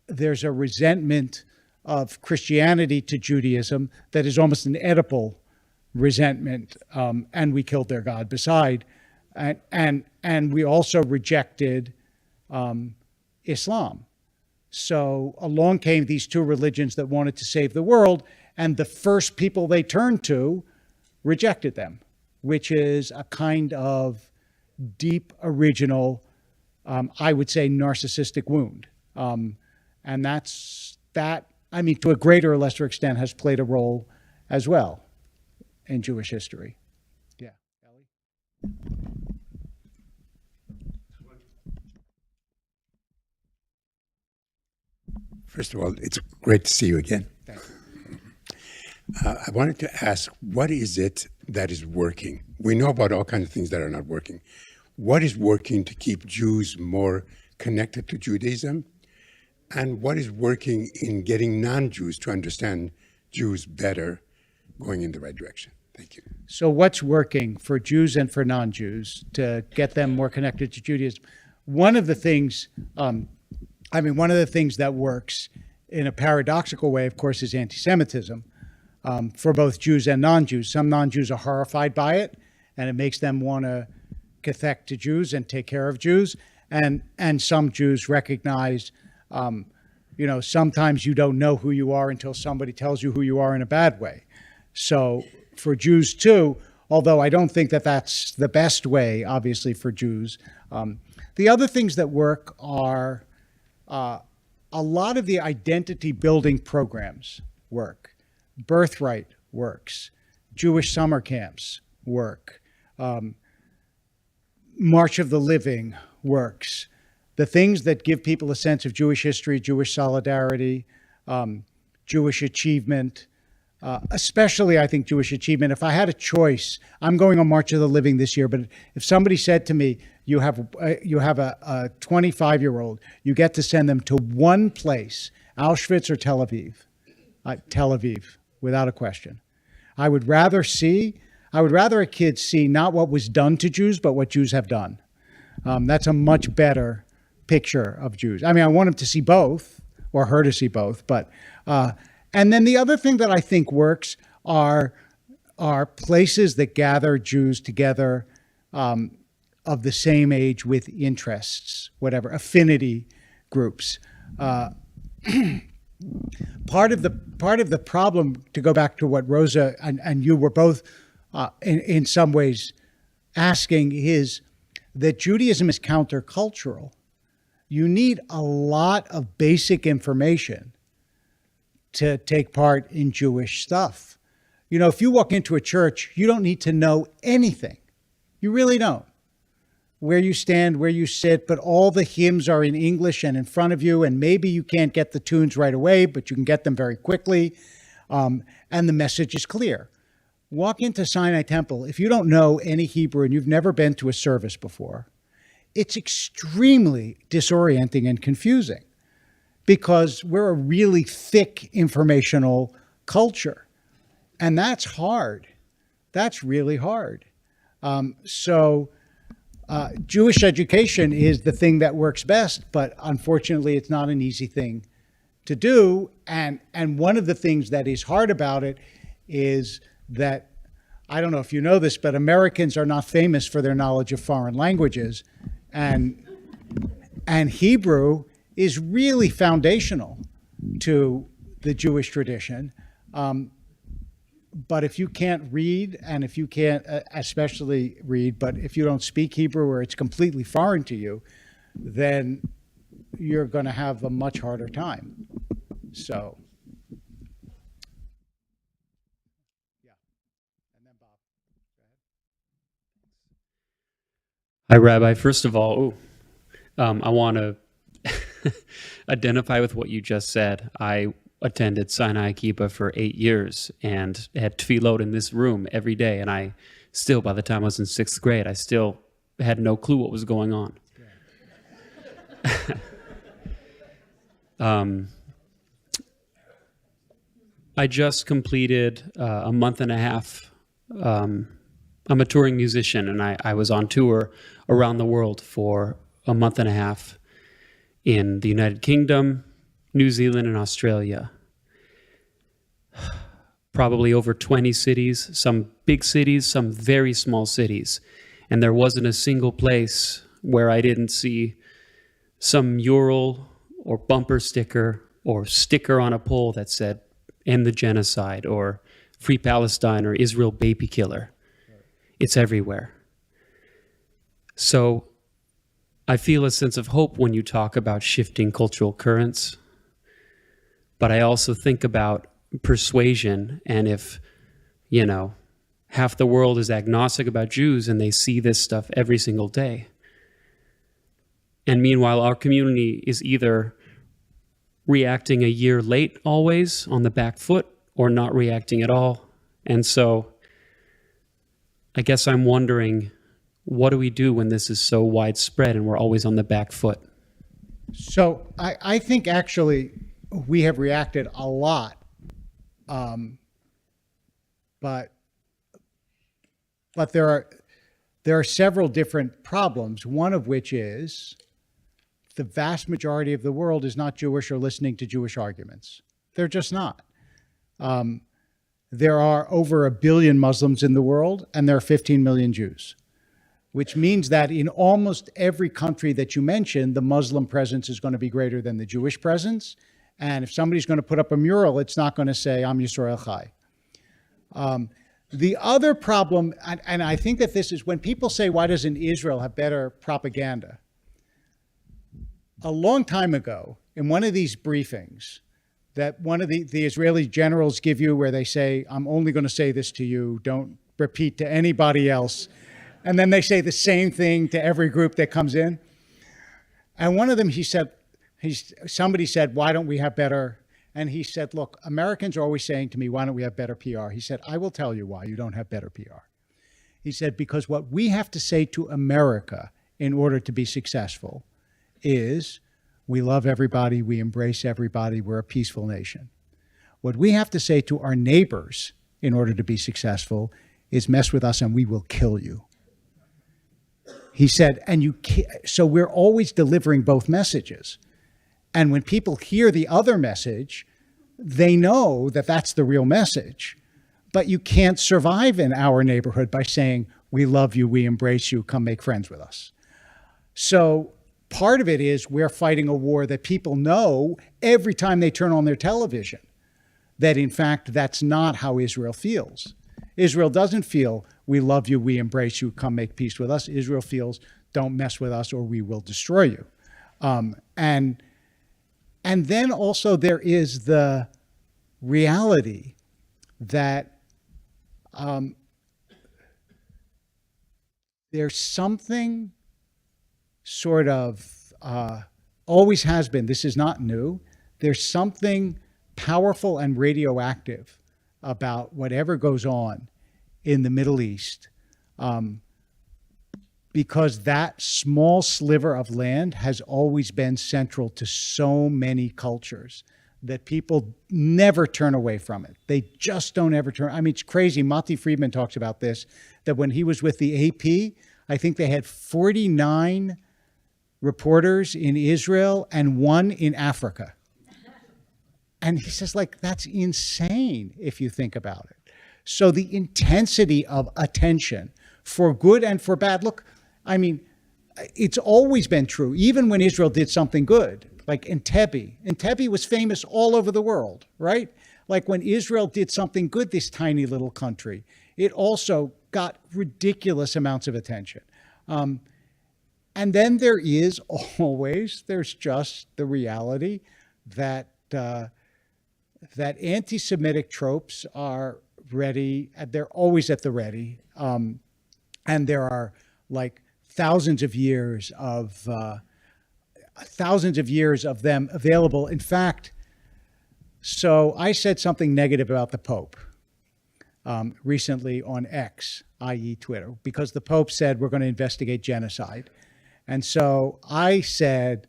there's a resentment of Christianity to Judaism that is almost an Oedipal resentment, and we killed their God beside. And we also rejected Islam. So along came these two religions that wanted to save the world, and the first people they turned to rejected them, which is a kind of deep, original, I would say, narcissistic wound. And that, I mean, to a greater or lesser extent, has played a role as well in Jewish history. Yeah. Ellie? First of all, it's great to see you again. Thank you. I wanted to ask, what is it that is working we know about all kinds of things that are not working. What is working to keep Jews more connected to Judaism? And what is working in getting non-Jews to understand Jews better, going in the right direction? Thank you. So what's working for Jews and for non-Jews to get them more connected to Judaism? One of the things that works in a paradoxical way, of course, is anti-Semitism for both Jews and non-Jews. Some non-Jews are horrified by it, and it makes them want to cathect to Jews and take care of Jews. And some Jews recognize, sometimes you don't know who you are until somebody tells you who you are in a bad way. So for Jews too, although I don't think that that's the best way, obviously, for Jews. The other things that work are a lot of the identity building programs work. Birthright works. Jewish summer camps work. March of the Living works. The things that give people a sense of Jewish history, Jewish solidarity, Jewish achievement, especially, I think, Jewish achievement. If I had a choice, I'm going on March of the Living this year, but if somebody said to me, you have a 25-year-old, you get to send them to one place, Auschwitz or Tel Aviv? Tel Aviv, without a question. I would rather a kid see not what was done to Jews, but what Jews have done. That's a much better picture of Jews. I mean, I want him to see both, or her to see both, but and then the other thing that I think works are places that gather Jews together of the same age with interests, whatever, affinity groups. Part of the problem, to go back to what Rosa and you were both in some ways asking, is that Judaism is countercultural. You need a lot of basic information to take part in Jewish stuff. You know, if you walk into a church, you don't need to know anything. You really don't. Where you stand, where you sit, but all the hymns are in English and in front of you, and maybe you can't get the tunes right away, but you can get them very quickly, and the message is clear. Walk into Sinai Temple. If you don't know any Hebrew and you've never been to a service before, it's extremely disorienting and confusing because we're a really thick informational culture, and that's hard. That's really hard. Jewish education is the thing that works best, but unfortunately, it's not an easy thing to do. And one of the things that is hard about it is that, I don't know if you know this, but Americans are not famous for their knowledge of foreign languages. And Hebrew is really foundational to the Jewish tradition. But if you can't read, and if you can't especially read, but if you don't speak Hebrew or it's completely foreign to you, then you're going to have a much harder time. So, yeah. And then Bob, go ahead. Hi, Rabbi. First of all, I want to identify with what you just said. I attended Sinai Kippah for 8 years and had tefillot in this room every day. And I still, by the time I was in 6th grade, I still had no clue what was going on. I just completed a month and a half. I'm a touring musician, and I was on tour around the world for a month and a half in the United Kingdom, New Zealand, and Australia. Probably over 20 cities, some big cities, some very small cities. And there wasn't a single place where I didn't see some mural or bumper sticker or sticker on a pole that said, "End the genocide," or "Free Palestine," or "Israel baby killer." It's everywhere. So I feel a sense of hope when you talk about shifting cultural currents. But I also think about persuasion, and if, half the world is agnostic about Jews and they see this stuff every single day. And meanwhile, our community is either reacting a year late always on the back foot or not reacting at all. And so I guess I'm wondering, what do we do when this is so widespread and we're always on the back foot? So I think actually we have reacted a lot, but there are several different problems. One of which is the vast majority of the world is not Jewish or listening to Jewish arguments. They're just not. There are over 1 billion Muslims in the world, and there are 15 million Jews, which means that in almost every country that you mention, the Muslim presence is going to be greater than the Jewish presence. And if somebody's going to put up a mural, it's not going to say, Am Yisrael Chai. The other problem, and I think that this is when people say, why doesn't Israel have better propaganda? A long time ago, in one of these briefings, that one of the Israeli generals give you where they say, I'm only going to say this to you, don't repeat to anybody else. And then they say the same thing to every group that comes in. And one of them, somebody said, why don't we have better? And he said, look, Americans are always saying to me, why don't we have better PR? He said, I will tell you why you don't have better PR. He said, because what we have to say to America in order to be successful is, we love everybody, we embrace everybody, we're a peaceful nation. What we have to say to our neighbors in order to be successful is mess with us and we will kill you. He said, so we're always delivering both messages. And when people hear the other message, they know that that's the real message. But you can't survive in our neighborhood by saying, we love you, we embrace you, come make friends with us. So part of it is we're fighting a war that people know every time they turn on their television, that in fact, that's not how Israel feels. Israel doesn't feel, we love you, we embrace you, come make peace with us. Israel feels, don't mess with us or we will destroy you. And then also there is the reality that there's something sort of always has been, this is not new, there's something powerful and radioactive about whatever goes on in the Middle East, because that small sliver of land has always been central to so many cultures that people never turn away from it. They just don't ever turn. I mean, it's crazy. Mati Friedman talks about this, that when he was with the AP, I think they had 49 reporters in Israel and 1 in Africa. And he says, like, that's insane if you think about it. So the intensity of attention for good and for bad, look, I mean, it's always been true, even when Israel did something good, like Entebbe. Entebbe was famous all over the world, right? Like when Israel did something good, this tiny little country, it also got ridiculous amounts of attention. And then there's just the reality that that anti-Semitic tropes are ready, they're always at the ready. And there are like thousands of years of them available. In fact, so I said something negative about the Pope recently on X, i.e. Twitter, because the Pope said we're going to investigate genocide. And so I said,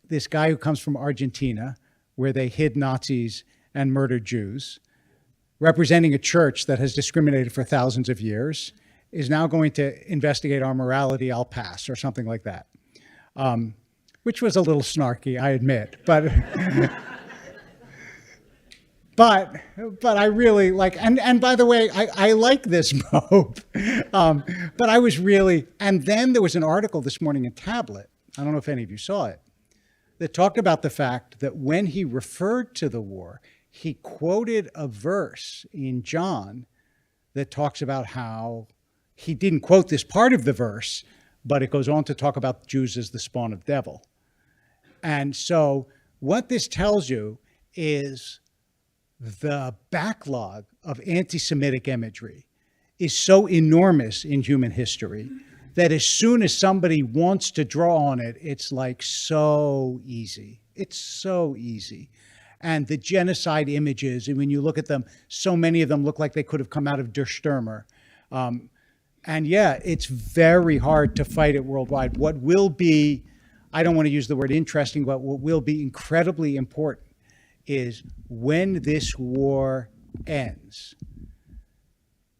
this guy who comes from Argentina, where they hid Nazis and murdered Jews, representing a church that has discriminated for thousands of years, is now going to investigate our morality, I'll pass, or something like that. Which was a little snarky, I admit, but I really like, and by the way, I like this Pope, but I was really, and then there was an article this morning in Tablet, I don't know if any of you saw it, that talked about the fact that when he referred to the war, he quoted a verse in John that talks about how he didn't quote this part of the verse, but it goes on to talk about Jews as the spawn of devil. And so what this tells you is the backlog of anti-Semitic imagery is so enormous in human history that as soon as somebody wants to draw on it, it's like so easy. It's so easy. And the genocide images, and when you look at them, so many of them look like they could have come out of Der Stürmer. And yeah, it's very hard to fight it worldwide. What will be, I don't want to use the word interesting, but what will be incredibly important is when this war ends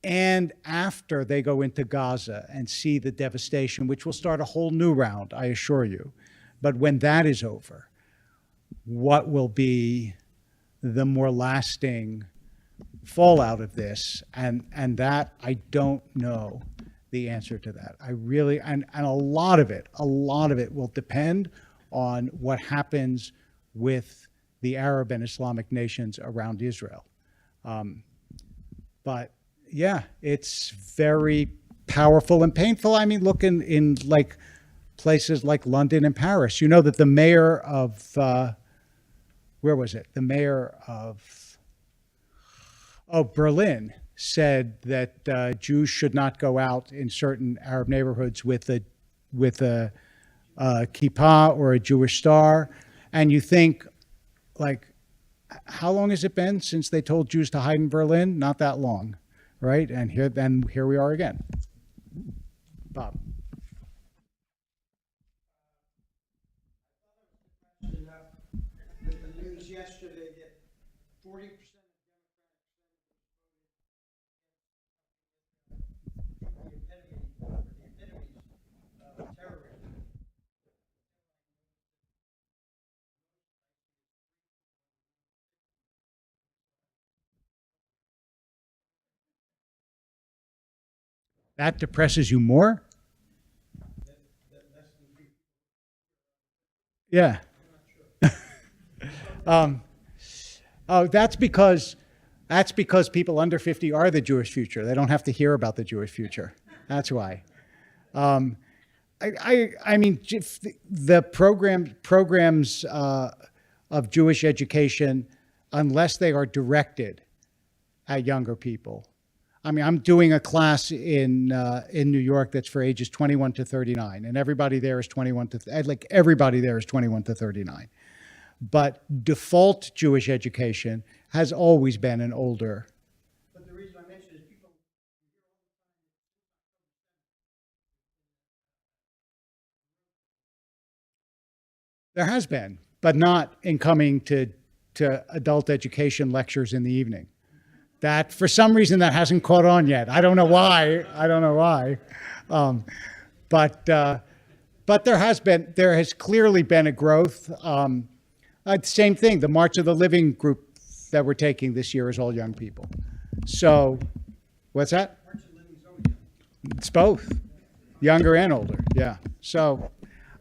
and after they go into Gaza and see the devastation, which will start a whole new round, I assure you. But when that is over, what will be the more lasting fallout of this? And that, I don't know the answer to that. I really, and a lot of it will depend on what happens with the Arab and Islamic nations around Israel. But yeah, it's very powerful and painful. I mean, look in like places like London and Paris. You know that the mayor of, where was it? The mayor of, Berlin said that Jews should not go out in certain Arab neighborhoods with a kippah or a Jewish star. And you think, like, how long has it been since they told Jews to hide in Berlin? Not that long, right? And here we are again. Bob. With the news yesterday that 40% of terrorism. That depresses you more? Yeah. Oh, that's because people under 50 are the Jewish future. They don't have to hear about the Jewish future. That's why. I mean, the programs of Jewish education, unless they are directed at younger people. I mean, I'm doing a class in New York that's for ages 21 to 39, and everybody there is 21 to 39. But default Jewish education has always been an older. But the reason I mention is people. There has been, but not in coming to adult education lectures in the evening. That, for some reason, that hasn't caught on yet. I don't know why. But there has clearly been a growth. Same thing, the March of the Living group that we're taking this year is all young people. So, what's that? March of the Living is always young. It's both, younger and older, yeah. So,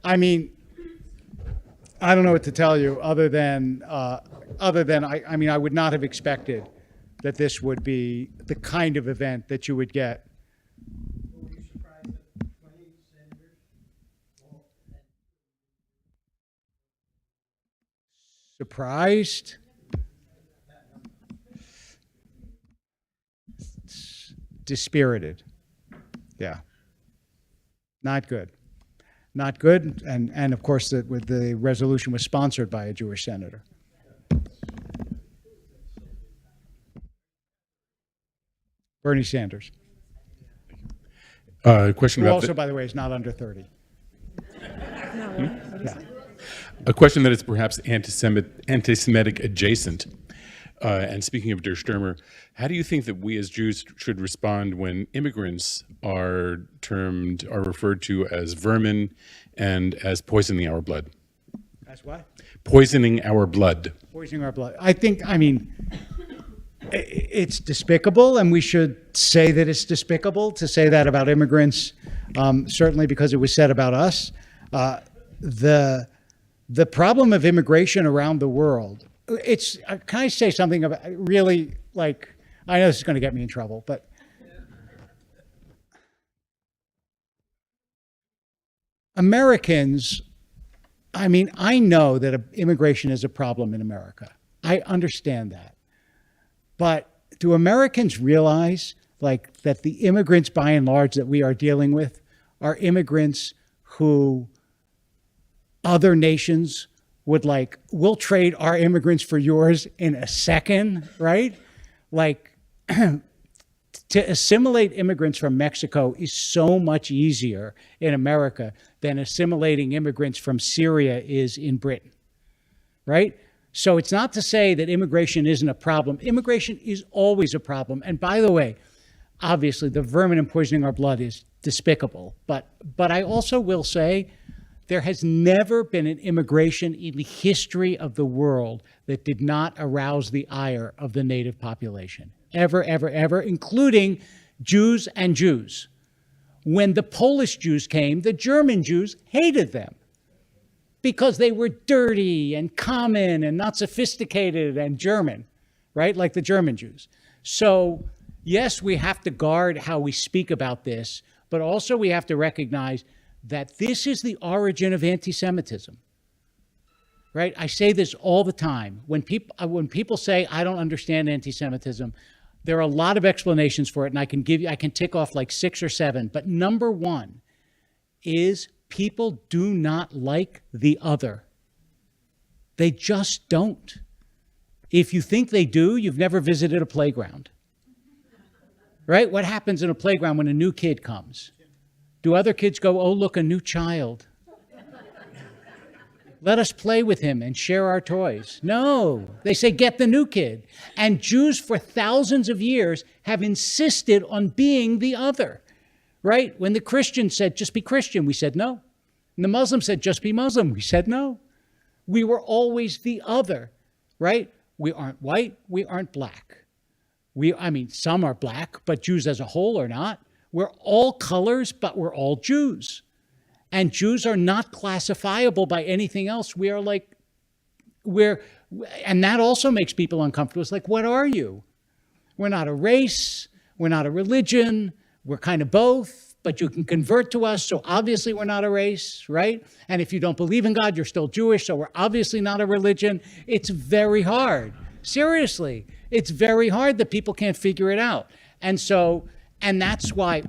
I mean, I don't know what to tell you other than I mean, I would not have expected that this would be the kind of event that you would get. Were you surprised that 20 senators? Surprised? Dispirited. Yeah. Not good. Not good. And of course, the resolution was sponsored by a Jewish senator. Bernie Sanders. Question Who about also, by the way, is not under 30. Yeah. a question that is perhaps anti-Semitic adjacent. And speaking of Der Stürmer, how do you think that we as Jews should respond when immigrants are referred to as vermin and as poisoning our blood? As what? Poisoning our blood. Poisoning our blood. I mean, it's despicable, and we should say that it's despicable to say that about immigrants, certainly because it was said about us. The problem of immigration around the world, can I say something about really, like, I know this is going to get me in trouble, but Americans, I mean, I know that immigration is a problem in America. I understand that. But do Americans realize, like, that the immigrants, by and large, that we are dealing with are immigrants who other nations would like, we'll trade our immigrants for yours in a second, right? Like, To assimilate immigrants from Mexico is so much easier in America than assimilating immigrants from Syria is in Britain, right? So it's not to say that immigration isn't a problem. Immigration is always a problem. And by the way, obviously the vermin and poisoning our blood is despicable. But I also will say there has never been an immigration in the history of the world that did not arouse the ire of the native population. Ever, ever, ever, including Jews and Jews. When the Polish Jews came, the German Jews hated them because they were dirty and common and not sophisticated and German, right? Like the German Jews. So yes, we have to guard how we speak about this, but also we have to recognize that this is the origin of anti-Semitism, right? I say this all the time. When people say, I don't understand anti-Semitism, there are a lot of explanations for it, and I can tick off like 6 or 7. But number one is people do not like the other. They just don't. If you think they do, you've never visited a playground, right? What happens in a playground when a new kid comes? Do other kids go, oh, look, a new child? Let us play with him and share our toys. No, they say, get the new kid. And Jews for thousands of years have insisted on being the other, right? When the Christians said, just be Christian, we said no. And the Muslims said, just be Muslim, we said no. We were always the other, right? We aren't white, we aren't black. Some are black, but Jews as a whole are not. We're all colors, but we're all Jews. And Jews are not classifiable by anything else. And that also makes people uncomfortable. It's like, what are you? We're not a race. We're not a religion. We're kind of both, but you can convert to us. So obviously we're not a race, right? And if you don't believe in God, you're still Jewish. So we're obviously not a religion. It's very hard. Seriously, it's very hard that people can't figure it out. And that's why.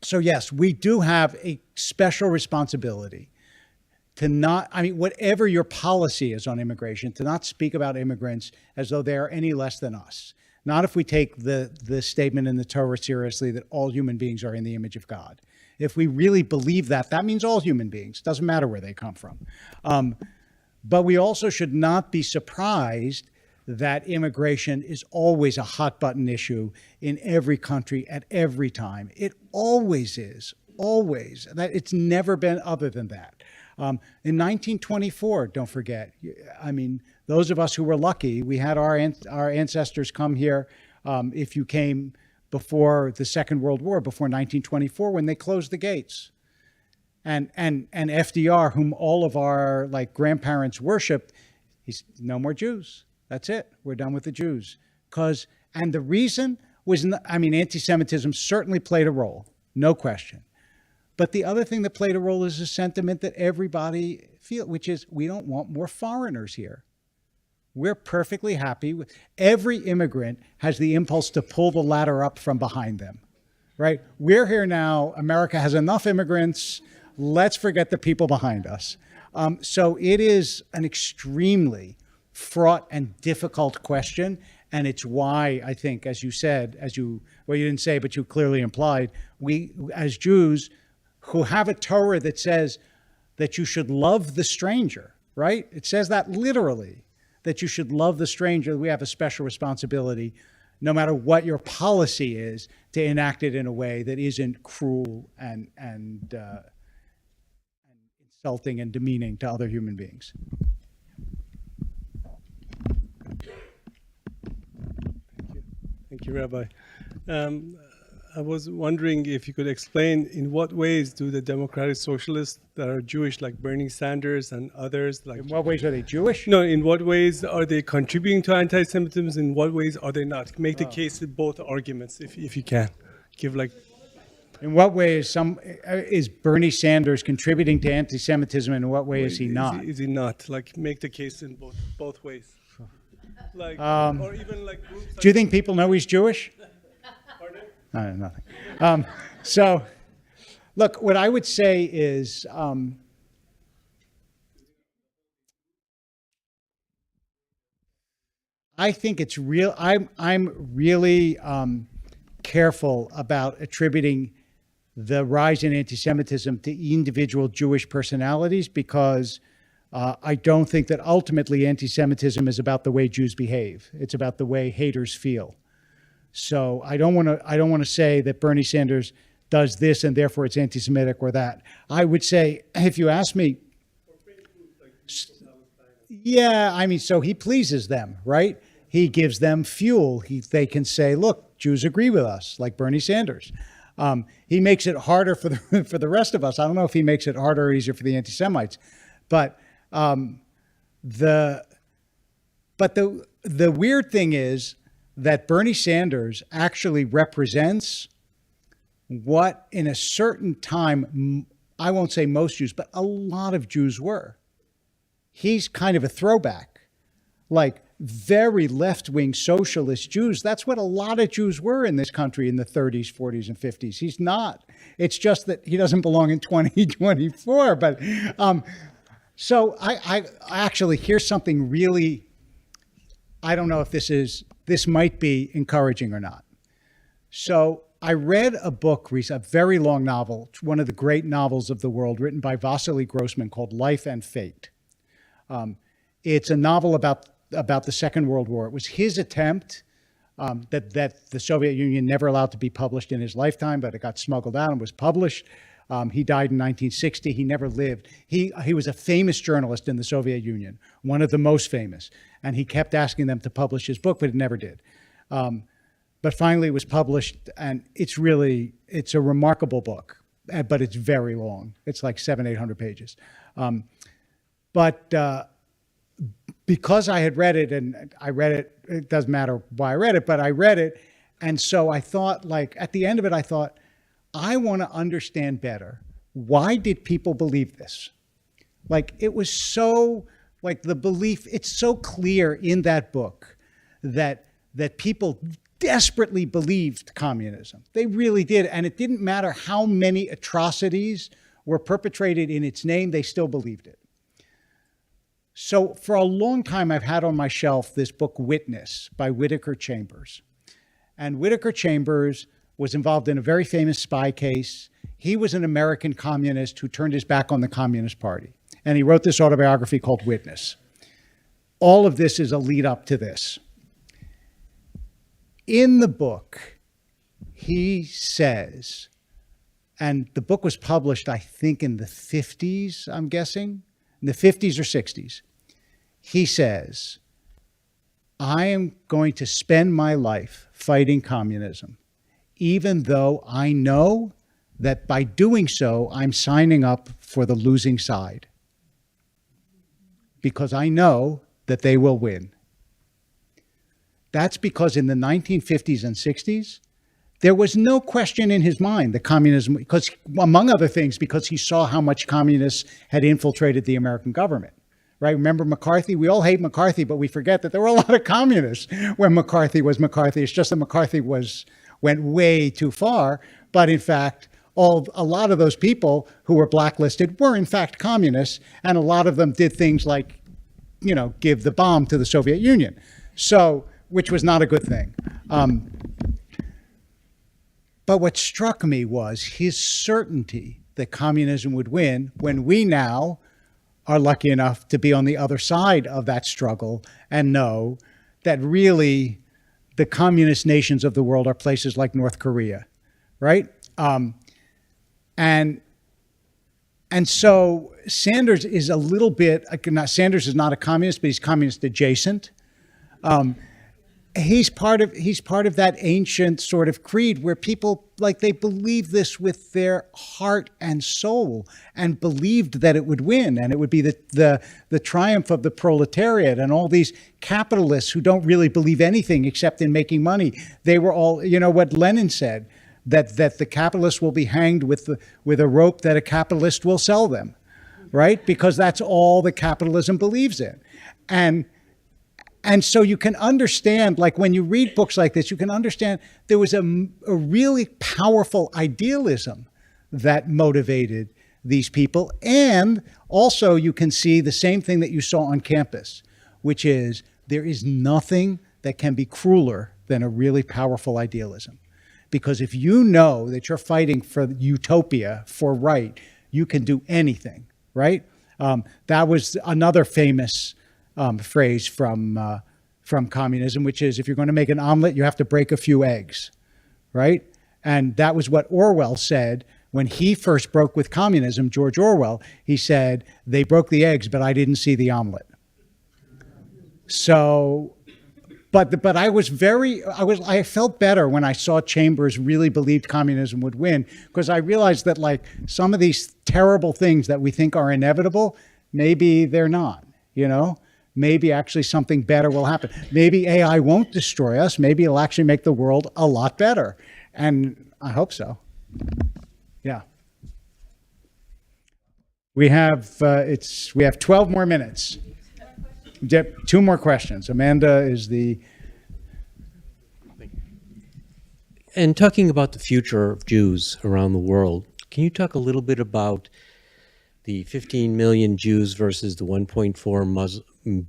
So yes, we do have a special responsibility to not, whatever your policy is on immigration, to not speak about immigrants as though they are any less than us. Not if we take the statement in the Torah seriously that all human beings are in the image of God. If we really believe that, that means all human beings. Doesn't matter where they come from. But we also should not be surprised that immigration is always a hot button issue in every country at every time. It always is, always. That it's never been other than that. In 1924, don't forget, those of us who were lucky, we had our ancestors come here. If you came before the Second World War, before 1924, when they closed the gates. And FDR, whom all of our grandparents worshipped, he's no more Jews. That's it. We're done with the Jews. And the reason was, anti-Semitism certainly played a role, no question. But the other thing that played a role is a sentiment that everybody feels, which is we don't want more foreigners here. We're perfectly happy with every immigrant has the impulse to pull the ladder up from behind them, right? We're here now. America has enough immigrants. Let's forget the people behind us. So it is an extremely fraught and difficult question. And it's why I think, as you said, you didn't say, but you clearly implied, we as Jews who have a Torah that says that you should love the stranger, right? It says that literally, that you should love the stranger. We have a special responsibility, no matter what your policy is, to enact it in a way that isn't cruel and insulting and demeaning to other human beings. Thank you, Rabbi. I was wondering if you could explain in what ways do the democratic socialists that are Jewish, like Bernie Sanders and others, like... In what ways are they Jewish? No, in what ways are they contributing to anti-Semitism? In what ways are they not? Make the case with both arguments, if you can. Give In what way is Bernie Sanders contributing to anti-Semitism, and in what way is he not? Is he not? Make the case in both ways. Or even groups. Do you think people know he's Jewish? Nothing. So, look, what I would say is, I think it's real. I'm really careful about attributing the rise in anti-Semitism to individual Jewish personalities, because I don't think that ultimately anti-Semitism is about the way Jews behave. It's about the way haters feel. So I don't want to say that Bernie Sanders does this and therefore it's anti-Semitic or that. I would say, if you ask me, yeah, I mean, so he pleases them, right? He gives them fuel. They can say, look, Jews agree with us, like Bernie Sanders. He makes it harder for the rest of us. I don't know if he makes it harder or easier for the anti-Semites, but the weird thing is that Bernie Sanders actually represents what in a certain time, I won't say most Jews, but a lot of Jews were. He's kind of a throwback, like very left-wing socialist Jews. That's what a lot of Jews were in this country in the 30s, 40s, and 50s. He's not. It's just that he doesn't belong in 2024. But so I actually, here's something really, I don't know if this might be encouraging or not. So I read a book recently, a very long novel, one of the great novels of the world, written by Vasily Grossman, called Life and Fate. It's a novel about the Second World War. It was his attempt that the Soviet Union never allowed to be published in his lifetime, but it got smuggled out and was published. He died in 1960. He never lived. He was a famous journalist in the Soviet Union, one of the most famous, and he kept asking them to publish his book, but it never did. But finally it was published, and it's a remarkable book, but it's very long. It's like 700-800 pages. But because I had read it, and I read it, it doesn't matter why I read it, but I read it. And so I thought, like, at the end of it, I thought, I want to understand better. Why did people believe this? Like, it was so, like, the belief, it's so clear in that book that people desperately believed communism. They really did. And it didn't matter how many atrocities were perpetrated in its name, they still believed it. So for a long time, I've had on my shelf this book, Witness, by Whittaker Chambers. And Whittaker Chambers was involved in a very famous spy case. He was an American communist who turned his back on the Communist Party. And he wrote this autobiography called Witness. All of this is a lead up to this. In the book, he says, and the book was published, I think, in the 50s, I'm guessing, in the 50s or 60s. He says, I am going to spend my life fighting communism, even though I know that by doing so, I'm signing up for the losing side, because I know that they will win. That's because in the 1950s and 60s, there was no question in his mind that communism, because among other things, because he saw how much communists had infiltrated the American government, right? Remember McCarthy? We all hate McCarthy, but we forget that there were a lot of communists when McCarthy was McCarthy. It's just that McCarthy went way too far. But in fact, a lot of those people who were blacklisted were in fact communists, and a lot of them did things like, give the bomb to the Soviet Union. So, which was not a good thing. But what struck me was his certainty that communism would win, when we now are lucky enough to be on the other side of that struggle and know that really the communist nations of the world are places like North Korea, right? And so Sanders is a little bit, Sanders is not a communist, but he's communist adjacent. He's part of that ancient sort of creed where people, like, they believe this with their heart and soul, and believed that it would win, and it would be the triumph of the proletariat, and all these capitalists who don't really believe anything except in making money. They were all, what Lenin said, that the capitalists will be hanged with a rope that a capitalist will sell them, right? Because that's all the capitalism believes in. And so you can understand, like, when you read books like this, you can understand there was a really powerful idealism that motivated these people. And also you can see the same thing that you saw on campus, which is there is nothing that can be crueler than a really powerful idealism. Because if you know that you're fighting for utopia, for right, you can do anything, right? That was another famous phrase from communism, which is if you're going to make an omelet, you have to break a few eggs, right? And that was what Orwell said when he first broke with communism. George Orwell, he said, they broke the eggs, but I didn't see the omelet. So, but I felt better when I saw Chambers really believed communism would win, because I realized that like some of these terrible things that we think are inevitable, maybe they're not, you know? Maybe actually something better will happen. Maybe AI won't destroy us. Maybe it'll actually make the world a lot better. And I hope so. Yeah. We have 12 more minutes. 2 more questions. Amanda is the... And talking about the future of Jews around the world, can you talk a little bit about the 15 million Jews versus the 1.4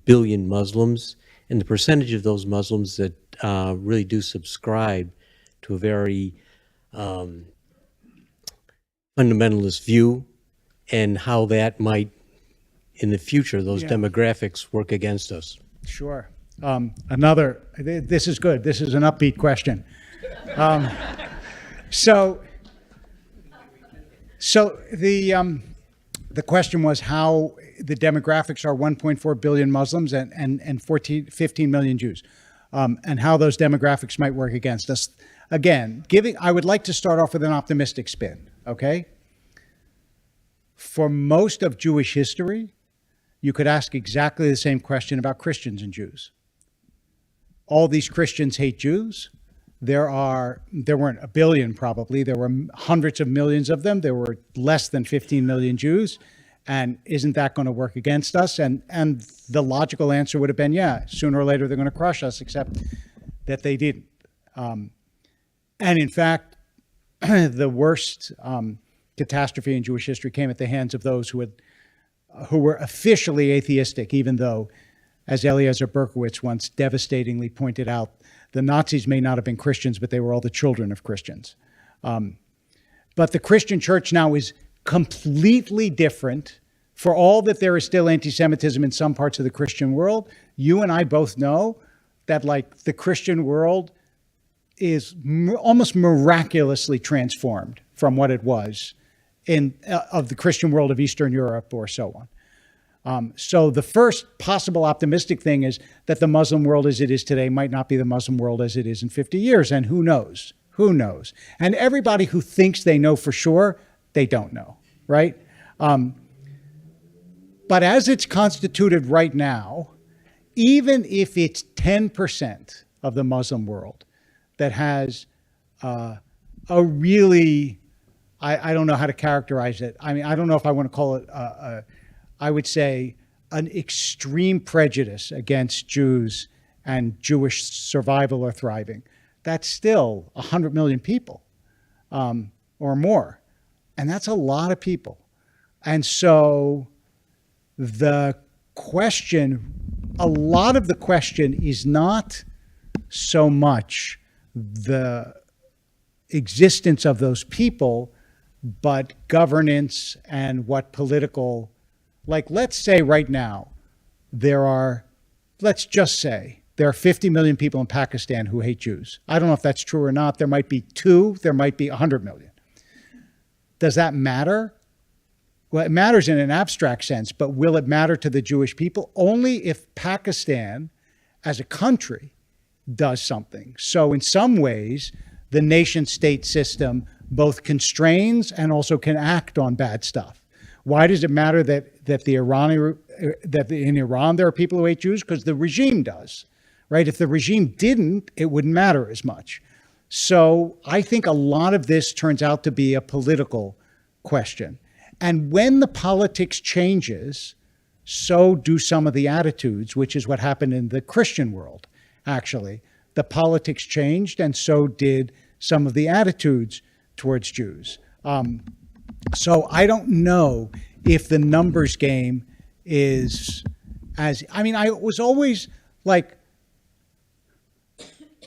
billion Muslims, and the percentage of those Muslims that really do subscribe to a very fundamentalist view, and how that might, in the future, those demographics work against us? Sure. This is good. This is an upbeat question. So the question was how the demographics are 1.4 billion Muslims and 15 million Jews, and how those demographics might work against us. Again, I would like to start off with an optimistic spin, okay? For most of Jewish history, you could ask exactly the same question about Christians and Jews. All these Christians hate Jews. There weren't a billion probably, there were hundreds of millions of them. There were less than 15 million Jews. And isn't that going to work against us? And the logical answer would have been, yeah, sooner or later they're going to crush us, except that they didn't. And in fact, the worst catastrophe in Jewish history came at the hands of those who were officially atheistic, even though, as Eliezer Berkowitz once devastatingly pointed out, the Nazis may not have been Christians, but they were all the children of Christians. But the Christian church now is completely different. For all that there is still anti-Semitism in some parts of the Christian world, you and I both know that like the Christian world is almost miraculously transformed from what it was of the Christian world of Eastern Europe or so on. So the first possible optimistic thing is that the Muslim world as it is today might not be the Muslim world as it is in 50 years. And who knows? Who knows? And everybody who thinks they know for sure, they don't know, right? But as it's constituted right now, even if it's 10% of the Muslim world that has a really, I don't know how to characterize it. I mean, I don't know if I want to call it, I would say, an extreme prejudice against Jews and Jewish survival or thriving. That's still 100 million people or more. And that's a lot of people. And so a lot of the question is not so much the existence of those people, but governance and what political, like let's say right now, let's just say there are 50 million people in Pakistan who hate Jews. I don't know if that's true or not. There might be 2, there might be 100 million. Does that matter? Well, it matters in an abstract sense, but will it matter to the Jewish people? Only if Pakistan as a country does something. So in some ways, the nation state system both constrains and also can act on bad stuff. Why does it matter that in Iran there are people who hate Jews? Because the regime does, right? If the regime didn't, it wouldn't matter as much. So I think a lot of this turns out to be a political question. And when the politics changes, so do some of the attitudes, which is what happened in the Christian world, actually. The politics changed, and so did some of the attitudes towards Jews. So I don't know if the numbers game is I was always like,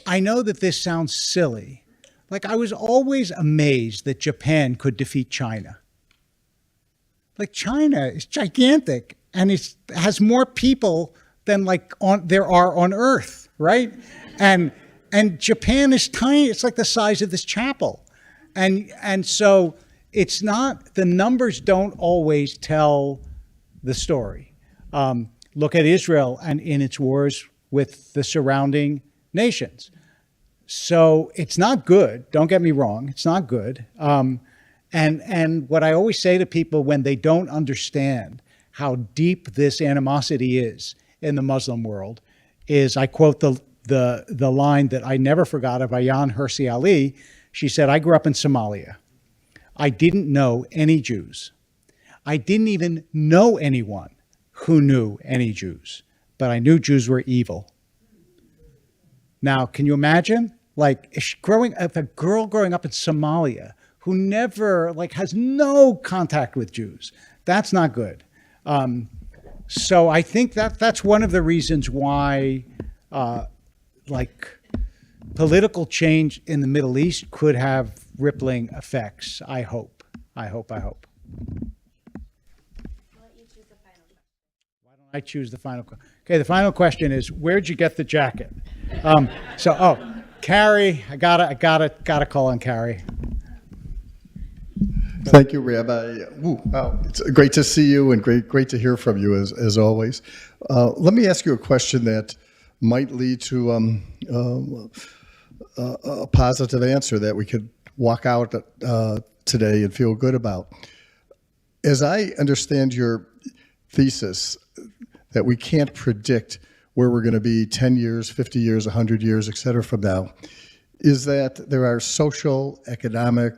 I know that this sounds silly. Like, I was always amazed that Japan could defeat China. Like, China is gigantic, and it has more people than there are on Earth, right? And Japan is tiny. It's like the size of this chapel. And so it's not, the numbers don't always tell the story. Look at Israel and in its wars with the surrounding nations. So it's not good. Don't get me wrong. It's not good. And what I always say to people when they don't understand how deep this animosity is in the Muslim world is, I quote the line that I never forgot of Ayaan Hirsi Ali. She said, "I grew up in Somalia. I didn't know any Jews. I didn't even know anyone who knew any Jews, but I knew Jews were evil." Now, can you imagine? Like, if a girl growing up in Somalia who never, has no contact with Jews, that's not good. So I think that's one of the reasons why, political change in the Middle East could have rippling effects. I hope. Why don't I choose the final question? Okay, the final question is, where'd you get the jacket? Carrie, I gotta call on Carrie. Thank you, Rabbi. Wow, it's great to see you and great to hear from you as always. Let me ask you a question that might lead to a positive answer that we could walk out today and feel good about. As I understand your thesis that we can't predict where we're going to be 10 years, 50 years, 100 years, et cetera from now, is that there are social, economic,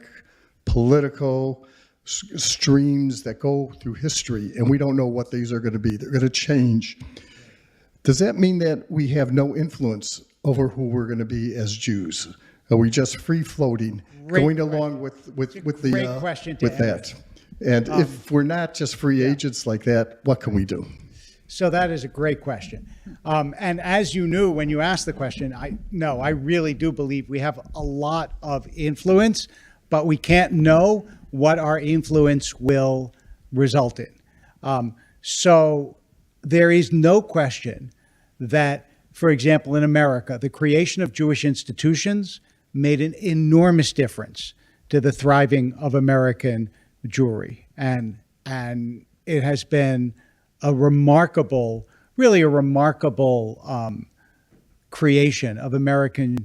political streams that go through history, and we don't know what these are going to be. They're going to change. Does that mean that we have no influence over who we're going to be as Jews? Are we just free floating, going along with that? And if we're not just free agents like that, what can we do? So that is a great question. And as you knew when you asked the question, I really do believe we have a lot of influence, but we can't know what our influence will result in. So there is no question that, for example, in America, the creation of Jewish institutions made an enormous difference to the thriving of American Jewry. And it has been a remarkable creation of American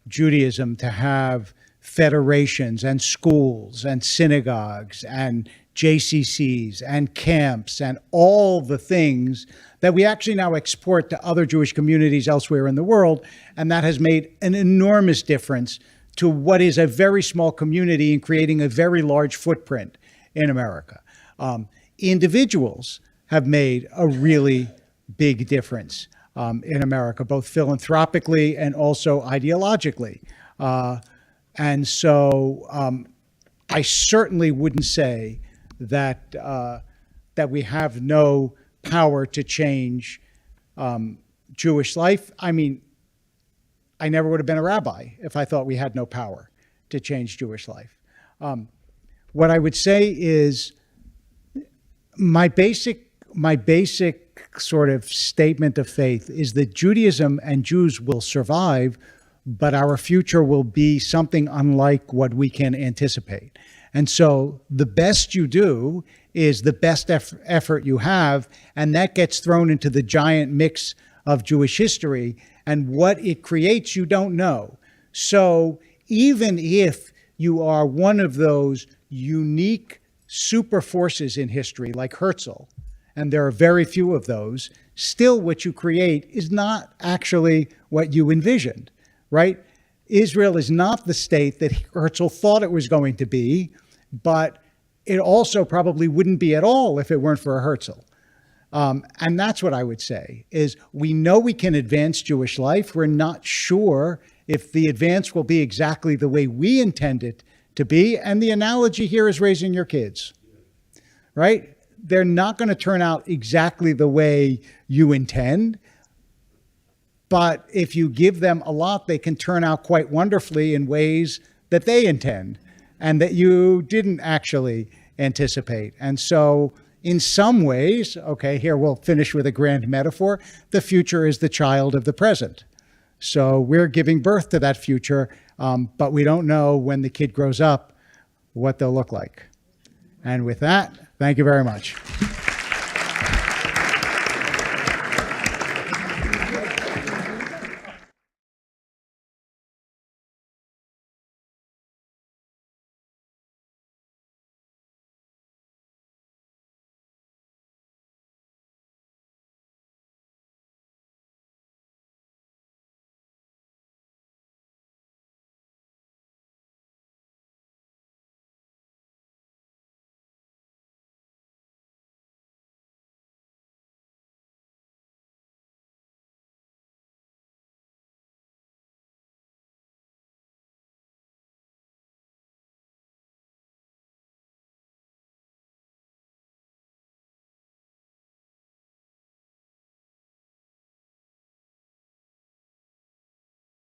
Judaism to have federations and schools and synagogues and JCCs and camps and all the things that we actually now export to other Jewish communities elsewhere in the world. And that has made an enormous difference to what is a very small community in creating a very large footprint in America. Individuals have made a really big difference in America, both philanthropically and also ideologically. And so I certainly wouldn't say that we have no power to change Jewish life. I mean, I never would have been a rabbi if I thought we had no power to change Jewish life. What I would say is my basic sort of statement of faith is that Judaism and Jews will survive, but our future will be something unlike what we can anticipate. And so the best you do is the best effort you have, and that gets thrown into the giant mix of Jewish history, and what it creates you don't know. So even if you are one of those unique super forces in history like Herzl, and there are very few of those, still what you create is not actually what you envisioned, right? Israel is not the state that Herzl thought it was going to be, but it also probably wouldn't be at all if it weren't for Herzl. And that's what I would say, is we know we can advance Jewish life. We're not sure if the advance will be exactly the way we intend it to be. And the analogy here is raising your kids, right? They're not going to turn out exactly the way you intend. But if you give them a lot, they can turn out quite wonderfully in ways that they intend and that you didn't actually anticipate. And so in some ways, okay, here we'll finish with a grand metaphor, the future is the child of the present. So we're giving birth to that future, but we don't know when the kid grows up what they'll look like. And with that, thank you very much.